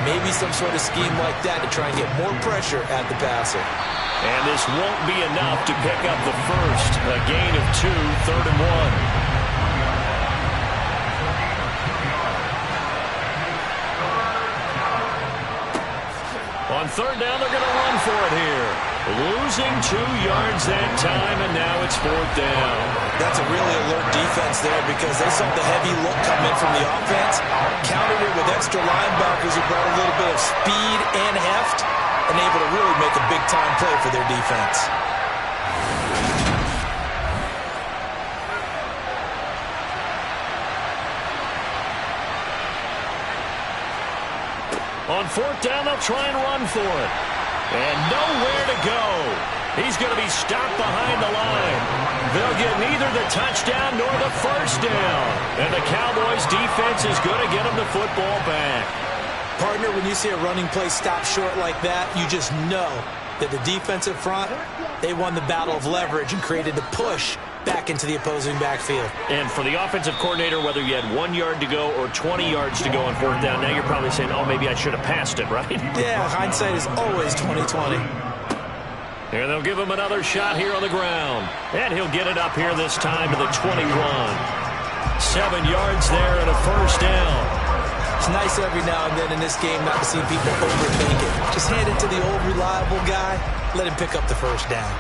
B: Maybe some sort of scheme like that to try and get more pressure at the passer.
A: And this won't be enough to pick up the first. A gain of 2, 3rd and 1. On 3rd down, they're going to run for it here. Losing 2 yards that time, and now it's 4th down.
B: That's a really alert defense there because they saw the heavy look come in from the offense, countered it with extra linebackers who brought a little bit of speed and heft, and able to really make a big-time play for their defense.
A: On 4th down, they'll try and run for it. And nowhere to go. He's going to be stopped behind the line. They'll get neither the touchdown nor the first down. And the Cowboys defense is going to get them the football back.
B: Partner, when you see a running play stop short like that, you just know that the defensive front, they won the battle of leverage and created the push back into the opposing backfield.
A: And for the offensive coordinator, whether you had 1 yard to go or 20 yards to go on 4th down, now you're probably saying, oh, maybe I should have passed it, right?
B: Yeah, hindsight is always 20/20.
A: And they'll give him another shot here on the ground. And he'll get it up here this time to the 21. 7 yards there and a first down.
B: It's nice every now and then in this game not to see people overthink it. Just hand it to the old reliable guy. Let him pick up the first down.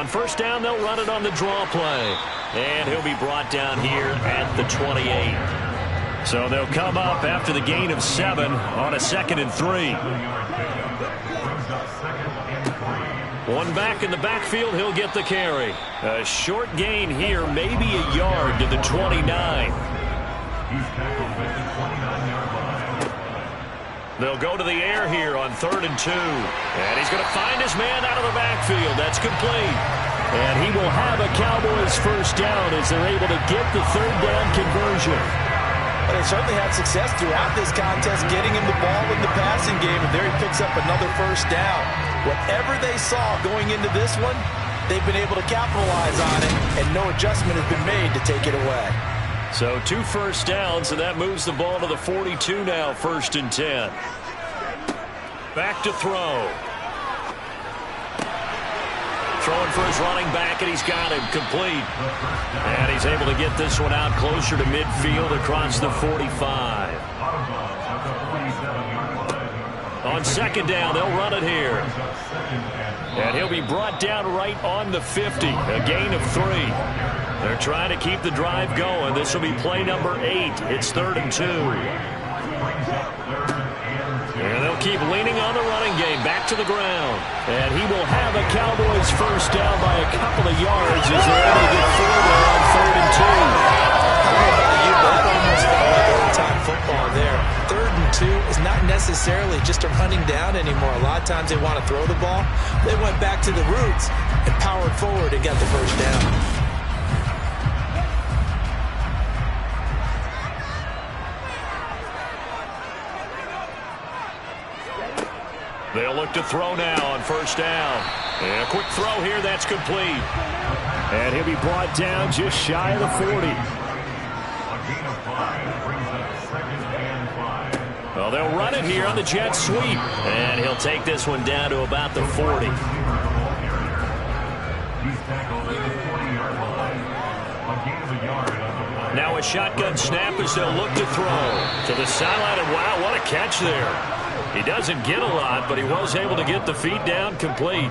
A: On first down, they'll run it on the draw play. And he'll be brought down here at the 28. So they'll come up after the gain of 7 on a 2nd and 3. One back in the backfield, he'll get the carry. A short gain here, maybe a yard to the 29. They'll go to the air here on 3rd and 2. And he's going to find his man out of the backfield. That's complete. And he will have a Cowboys first down as they're able to get the 3rd down conversion.
B: But they certainly had success throughout this contest getting him the ball in the passing game, and there he picks up another first down. Whatever they saw going into this one, they've been able to capitalize on it, and no adjustment has been made to take it away.
A: So 2 first downs, and that moves the ball to the 42 now, 1st and 10. Back to throw. Throwing for his running back, and he's got him complete. And he's able to get this one out closer to midfield across the 45. On 2nd down, they'll run it here. And he'll be brought down right on the 50, a gain of 3. They're trying to keep the drive going. This will be play number 8. It's 3rd and 2. And they'll keep leaning on the running game back to the ground. And he will have a Cowboys first down by a couple of yards as they're able to get 4 there on 3rd and 2.
B: That almost felt like old-time football there. 3rd and 2 is not necessarily just a running down anymore. A lot of times they want to throw the ball. They went back to the roots and powered forward and got the first down.
A: They'll look to throw now on first down. And a quick throw here, that's complete.
D: And he'll be brought down just shy of the 40.
A: Well, they'll run it here on the jet sweep. And he'll take this one down to about the 40. Now a shotgun snap as they'll look to throw. To the sideline, and wow, what a catch there. He doesn't get a lot, but he was able to get the feet down complete.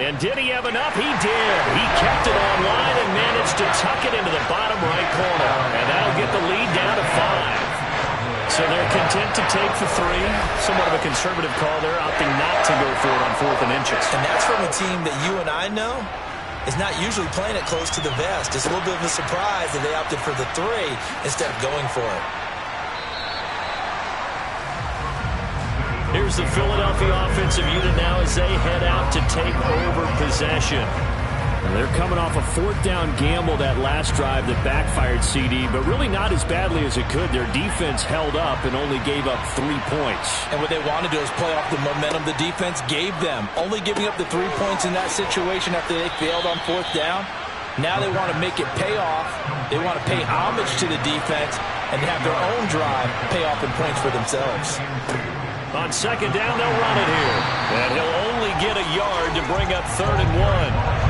A: And did he have enough? He did. He kept it online and managed to tuck it into the bottom right corner. And that'll get the lead down to 5. So they're content to take the 3. Somewhat of a conservative call there, opting not to go for it on 4th and inches.
B: And that's from a team that you and I know is not usually playing it close to the vest. It's a little bit of a surprise that they opted for the 3 instead of going for it.
A: Here's the Philadelphia offensive unit now as they head out to take over possession.
D: They're coming off a 4th down gamble that last drive that backfired CD, but really not as badly as it could. Their defense held up and only gave up 3 points.
B: And what they want to do is play off the momentum the defense gave them. Only giving up the 3 points in that situation after they failed on 4th down. Now they want to make it pay off. They want to pay homage to the defense and have their own drive pay off in points for themselves.
A: On 2nd down, they'll run it here. And he'll only get a yard to bring up 3rd and 1.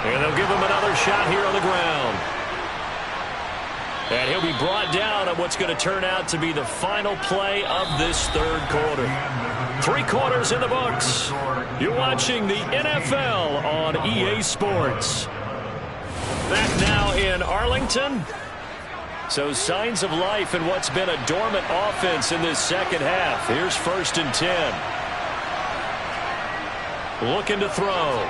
A: And they'll give him another shot here on the ground. And he'll be brought down at what's going to turn out to be the final play of this 3rd quarter. 3 quarters in the books. You're watching the NFL on EA Sports. Back now in Arlington. So signs of life in what's been a dormant offense in this 2nd half. Here's 1st and 10. Looking to throw.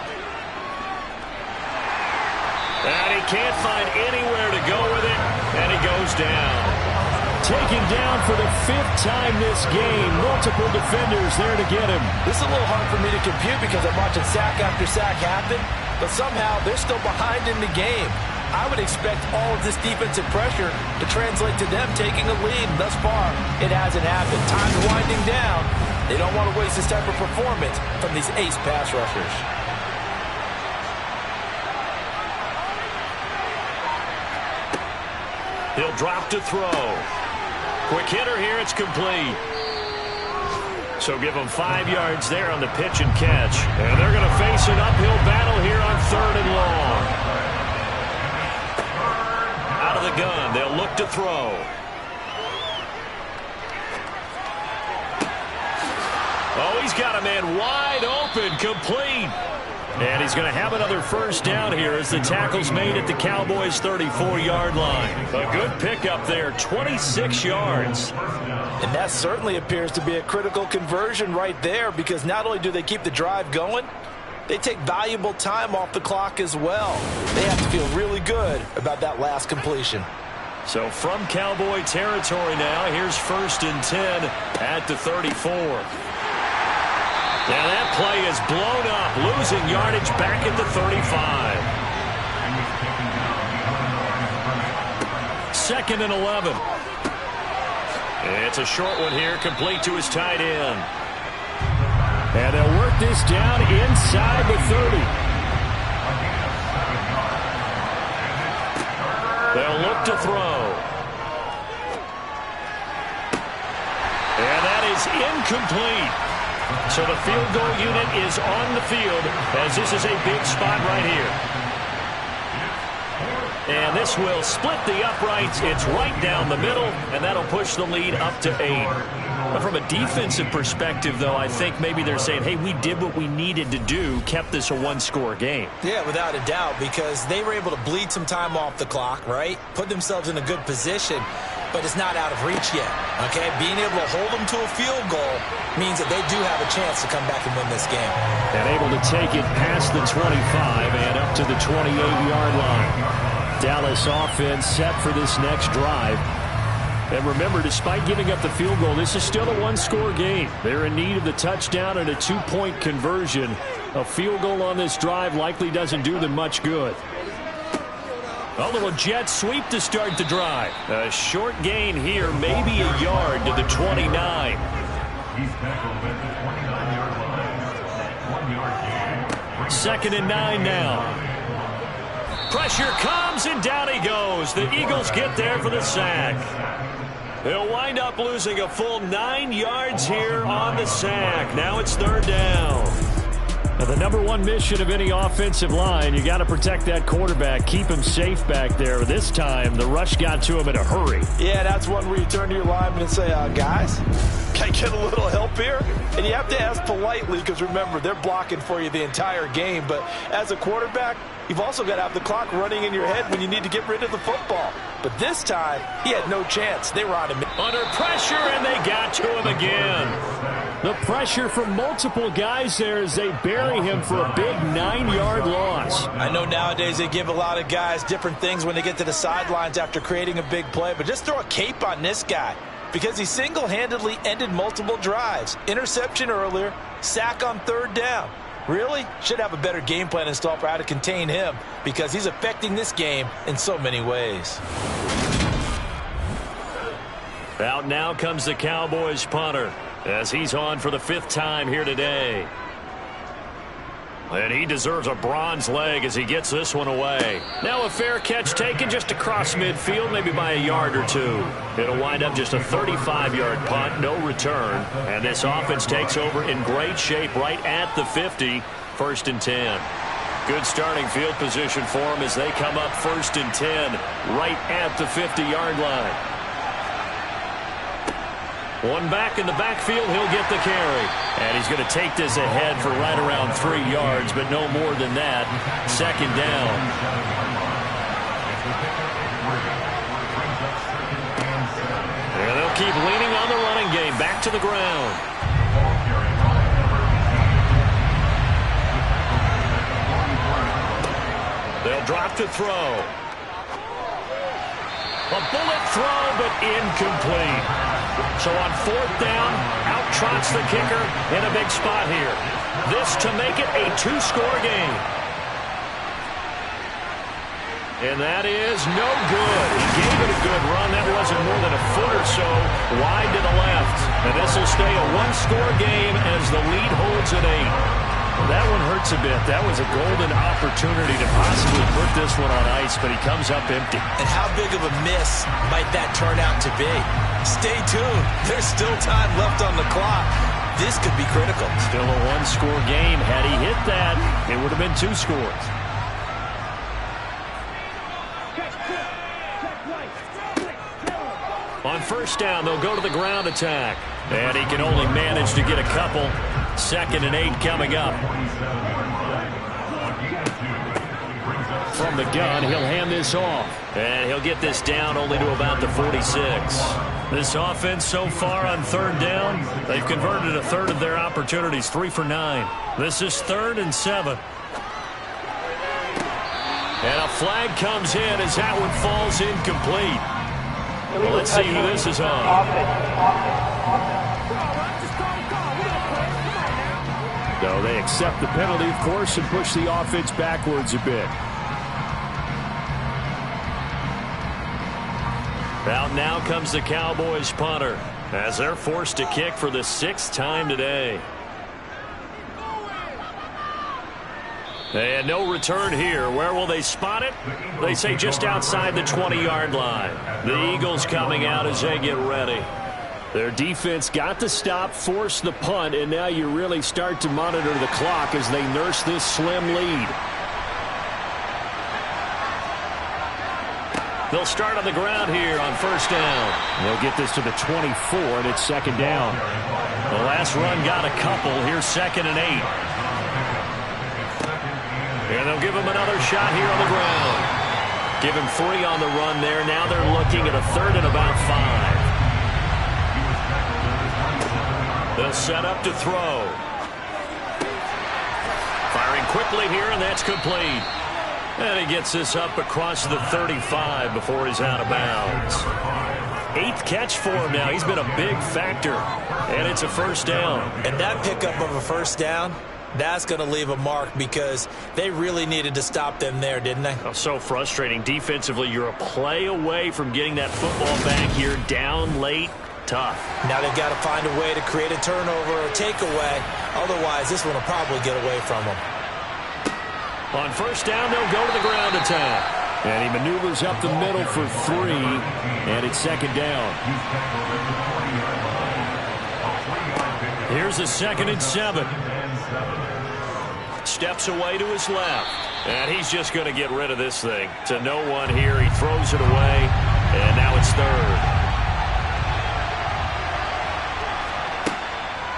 A: And he can't find anywhere to go with it, and he goes down.
D: Taken down for the 5th time this game. Multiple defenders there to get him.
B: This is a little hard for me to compute because I'm watching sack after sack happen, but somehow they're still behind in the game. I would expect all of this defensive pressure to translate to them taking a lead. Thus far, it hasn't happened. Time's winding down. They don't want to waste this type of performance from these ace pass rushers.
A: He'll drop to throw. Quick hitter here, it's complete. So give them 5 yards there on the pitch and catch. And they're going to face an uphill battle here on 3rd and long. the gun. They'll look to throw. Oh, he's got a man wide open, complete. And he's going to have another first down here as the tackle's made at the Cowboys' 34-yard line. A good pickup there, 26 yards.
B: And that certainly appears to be a critical conversion right there, because not only do they keep the drive going, they take valuable time off the clock as well. They have to feel really good about that last completion.
A: So from Cowboy territory now, here's 1st and 10 at the 34. Now that play is blown up, losing yardage back at the 35. 2nd and 11. It's a short one here, complete to his tight end.
D: And they'll work this down inside the 30.
A: They'll look to throw. And that is incomplete. So the field goal unit is on the field as this is a big spot right here. And this will split the uprights. It's right down the middle, and that'll push the lead up to 8. But from a defensive perspective, though, I think maybe they're saying, hey, we did what we needed to do, kept this a one-score game.
B: Yeah, without a doubt, because they were able to bleed some time off the clock, right? Put themselves in a good position, but it's not out of reach yet, okay? Being able to hold them to a field goal means that they do have a chance to come back and win this game.
D: And able to take it past the 25 and up to the 28-yard line. Dallas offense set for this next drive. And remember, despite giving up the field goal, this is still a one-score game. They're in need of the touchdown and a two-point conversion. A field goal on this drive likely doesn't do them much good. A little jet sweep to start the drive. A short gain here, maybe a yard to the 29.
C: He's tackled at the 29-yard line. 1 yard gain.
A: 2nd and 9 now. Pressure comes, and down he goes. The Eagles get there for the sack. They'll wind up losing a full 9 yards here on the sack. Now it's 3rd down.
D: Now, the number one mission of any offensive line, you got to protect that quarterback, keep him safe back there. This time, the rush got to him in a hurry.
B: Yeah, that's one where you turn to your lineman and say, guys, can I get a little help here? And you have to ask politely, because remember, they're blocking for you the entire game. But as a quarterback, you've also got to have the clock running in your head when you need to get rid of the football. But this time, he had no chance. They were on him.
A: Under pressure, and they got to him again.
D: The pressure from multiple guys there as they bury him for a big 9-yard loss.
B: I know nowadays they give a lot of guys different things when they get to the sidelines after creating a big play, but just throw a cape on this guy because he single-handedly ended multiple drives. Interception earlier, sack on 3rd down. Really? Should have a better game plan installed for how to contain him because he's affecting this game in so many ways.
A: Out now comes the Cowboys punter as he's on for the 5th time here today. And he deserves a bronze leg as he gets this one away. Now a fair catch taken just across midfield, maybe by a yard or two. It'll wind up just a 35-yard punt, no return. And this offense takes over in great shape right at the 50, 1st and 10. Good starting field position for them as they come up 1st and 10 right at the 50-yard line. One back in the backfield, he'll get the carry. And he's going to take this ahead for right around 3 yards, but no more than that. 2nd down. And they'll keep leaning on the running game. Back to the ground. They'll drop to throw. A bullet throw, but incomplete. So on 4th down, out trots the kicker in a big spot here. This to make it a 2-score game. And that is no good. He gave it a good run. That wasn't more than a foot or so wide to the left. And this will stay a 1-score game as the lead holds at 8. That one hurts a bit. That was a golden opportunity to possibly put this one on ice, but he comes up empty.
B: And how big of a miss might that turn out to be? Stay tuned. There's still time left on the clock. This could be critical.
D: Still a 1-score game. Had he hit that, it would have been 2 scores.
A: On first down, they'll go to the ground attack. And he can only manage to get a couple. 2nd and 8 coming up. From the gun, he'll hand this off. And he'll get this down only to about the 46. This offense so far on 3rd down, they've converted a third of their opportunities, 3 for 9. This is 3rd and 7. And a flag comes in as that one falls incomplete. Well, let's see who this is on.
D: No, they accept the penalty, of course, and push the offense backwards a bit.
A: Out now comes the Cowboys punter as they're forced to kick for the 6th time today. And no return here. Where will they spot it? They say just outside the 20-yard line. The Eagles coming out as they get ready.
D: Their defense got the stop, forced the punt, and now you really start to monitor the clock as they nurse this slim lead.
A: They'll start on the ground here on first down.
D: They'll get this to the 24, and it's 2nd down.
A: The last run got a couple. Here's 2nd and 8. And they'll give him another shot here on the ground. Give him 3 on the run there. Now they're looking at a 3rd and about 5. They'll set up to throw. Firing quickly here, and that's complete. And he gets this up across the 35 before he's out of bounds. 8th catch for him now. He's been a big factor. And it's a first down.
B: And that pickup of a first down, that's going to leave a mark because they really needed to stop them there, didn't they?
A: Oh, so frustrating. Defensively, you're a play away from getting that football back here down late. Tough.
B: Now they've got to find a way to create a turnover or takeaway. Otherwise, this one will probably get away from them.
A: On first down, they'll go to the ground attack.
D: And he maneuvers up the middle for 3, and it's 2nd down.
A: Here's a 2nd and 7. Steps away to his left. And he's just going to get rid of this thing. To no one here. He throws it away. And now it's 3rd.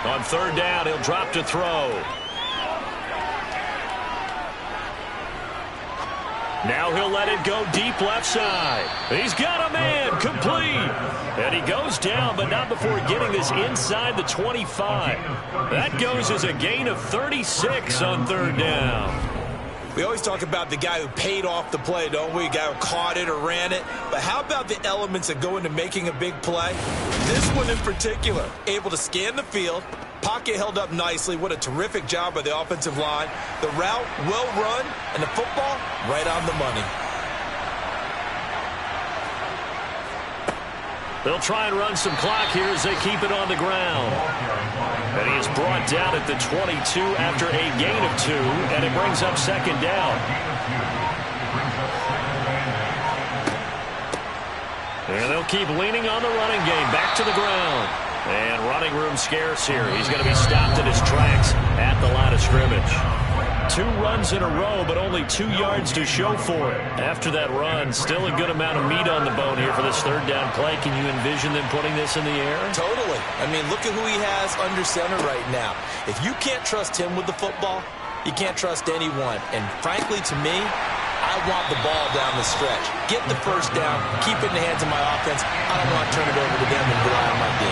A: On 3rd down, he'll drop to throw. Now he'll let it go deep left side. He's got a man, complete. And he goes down, but not before getting this inside the 25. That goes as a gain of 36 on 3rd down.
B: We always talk about the guy who paid off the play, don't we? The guy who caught it or ran it. But how about the elements that go into making a big play? This one in particular, able to scan the field, pocket held up nicely. What a terrific job by the offensive line. The route well run, and the football right on the money.
A: They'll try and run some clock here as they keep it on the ground. And he is brought down at the 22 after a gain of 2, and it brings up 2nd down. And they'll keep leaning on the running game. Back to the ground. And running room scarce here. He's going to be stopped in his tracks at the line of scrimmage.
D: 2 runs in a row, but only 2 yards to show for it.
A: After that run, still a good amount of meat on the bone here for this 3rd down play. Can you envision them putting this in the air?
B: Totally. I mean, look at who he has under center right now. If you can't trust him with the football, you can't trust anyone. And frankly, to me, I want the ball down the stretch. Get the first down, keep it in the hands of my offense. I don't want to turn it over to them and rely on my D.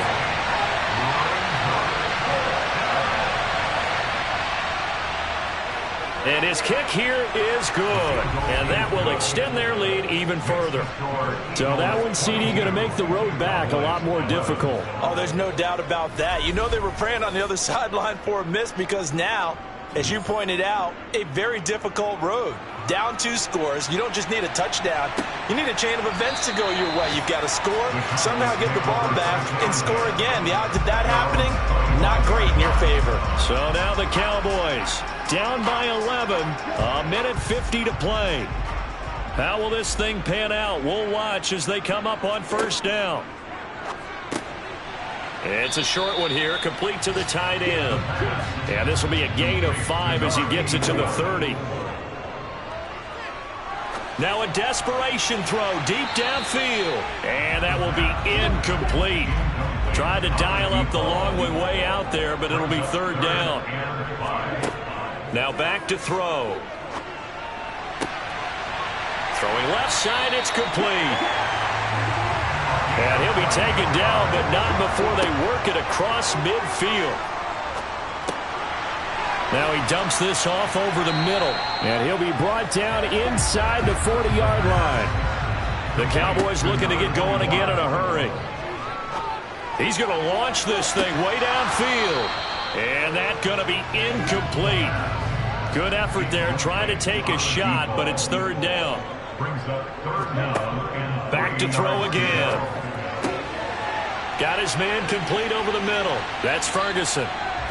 A: And his kick here is good. And that will extend their lead even further.
D: So that one, CD, going to make the road back a lot more difficult.
B: Oh, there's no doubt about that. You know they were praying on the other sideline for a miss because now, as you pointed out, a very difficult road. Down 2 scores. You don't just need a touchdown. You need a chain of events to go your way. You've got to score, somehow get the ball back, and score again. The odds of that happening, not great in your favor.
A: So now the Cowboys down by 11. A minute 50 to play. How will this thing pan out? We'll watch as they come up on first down. It's a short one here, complete to the tight end. And this will be a gain of 5 as he gets it to the 30. Now a desperation throw deep downfield. And that will be incomplete. Tried to dial up the long way out there, but it'll be third down. Now back to throw. Throwing left side, it's complete. And he'll be taken down, but not before they work it across midfield. Now he dumps this off over the middle.
D: And he'll be brought down inside the 40-yard line.
A: The Cowboys looking to get going again in a hurry. He's going to launch this thing way downfield. And that's going to be incomplete. Good effort there trying to take a shot, but it's third down. Back to throw again. Got his man complete over the middle. That's Ferguson.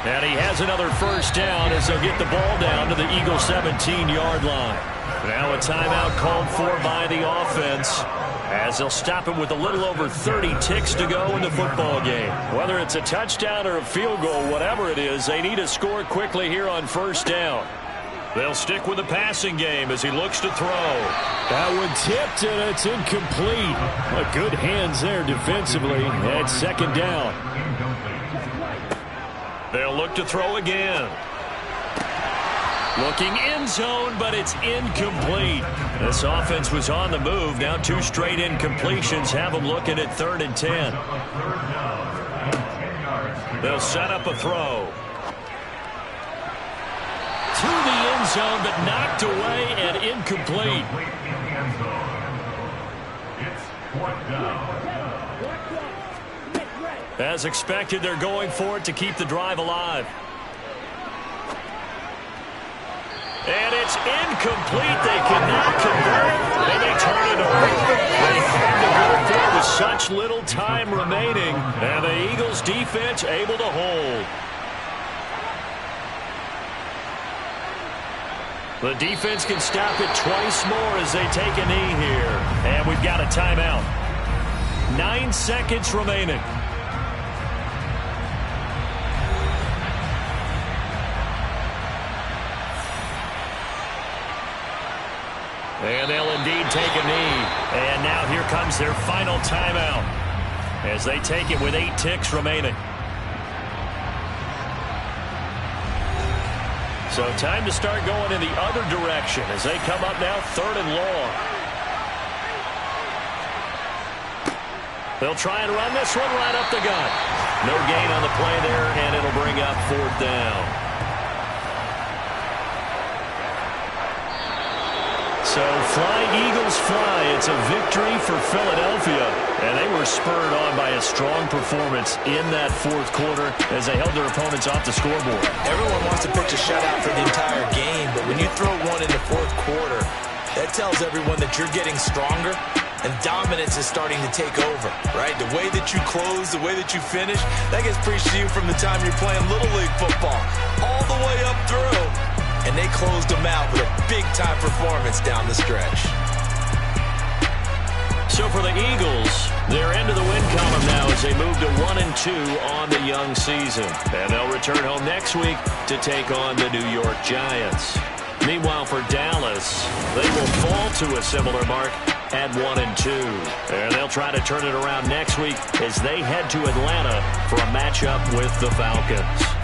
A: And he has another first down as they'll get the ball down to the Eagles' 17-yard line. Now a timeout called for by the offense as they'll stop it with a little over 30 ticks to go in the football game. Whether it's a touchdown or a field goal, whatever it is, they need to score quickly here on first down. They'll stick with the passing game as he looks to throw.
D: That one tipped, and it's incomplete. Good hands there defensively. That's second down.
A: They'll look to throw again. Looking end zone, but it's incomplete. This offense was on the move. Now 2 straight incompletions have them looking at 3rd and 10. They'll set up a throw. To the end zone, but knocked away and incomplete. As expected, they're going for it to keep the drive alive. And it's incomplete. They cannot convert, and they turn it over. They had to go for it with such little time remaining, and the Eagles defense able to hold. The defense can stop it twice more as they take a knee here. And we've got a timeout. 9 seconds remaining. And they'll indeed take a knee. And now here comes their final timeout as they take it with 8 ticks remaining. So time to start going in the other direction as they come up now 3rd and long. They'll try and run this one right up the gut. No gain on the play there, and it'll bring up 4th down. So fly, Eagles, fly. It's a victory for Philadelphia. And they were spurred on by a strong performance in that 4th quarter as they held their opponents off the scoreboard.
B: Everyone wants to pitch a shutout for the entire game, but when you throw one in the 4th quarter, that tells everyone that you're getting stronger and dominance is starting to take over, right? The way that you close, the way that you finish, that gets preached to you from the time you're playing Little League football all the way up through. And they closed them out with a big-time performance down the stretch.
A: So for the Eagles, they're into the win column now as they move to 1-2 on the young season. And they'll return home next week to take on the New York Giants. Meanwhile, for Dallas, they will fall to a similar mark at 1-2. And they'll try to turn it around next week as they head to Atlanta for a matchup with the Falcons.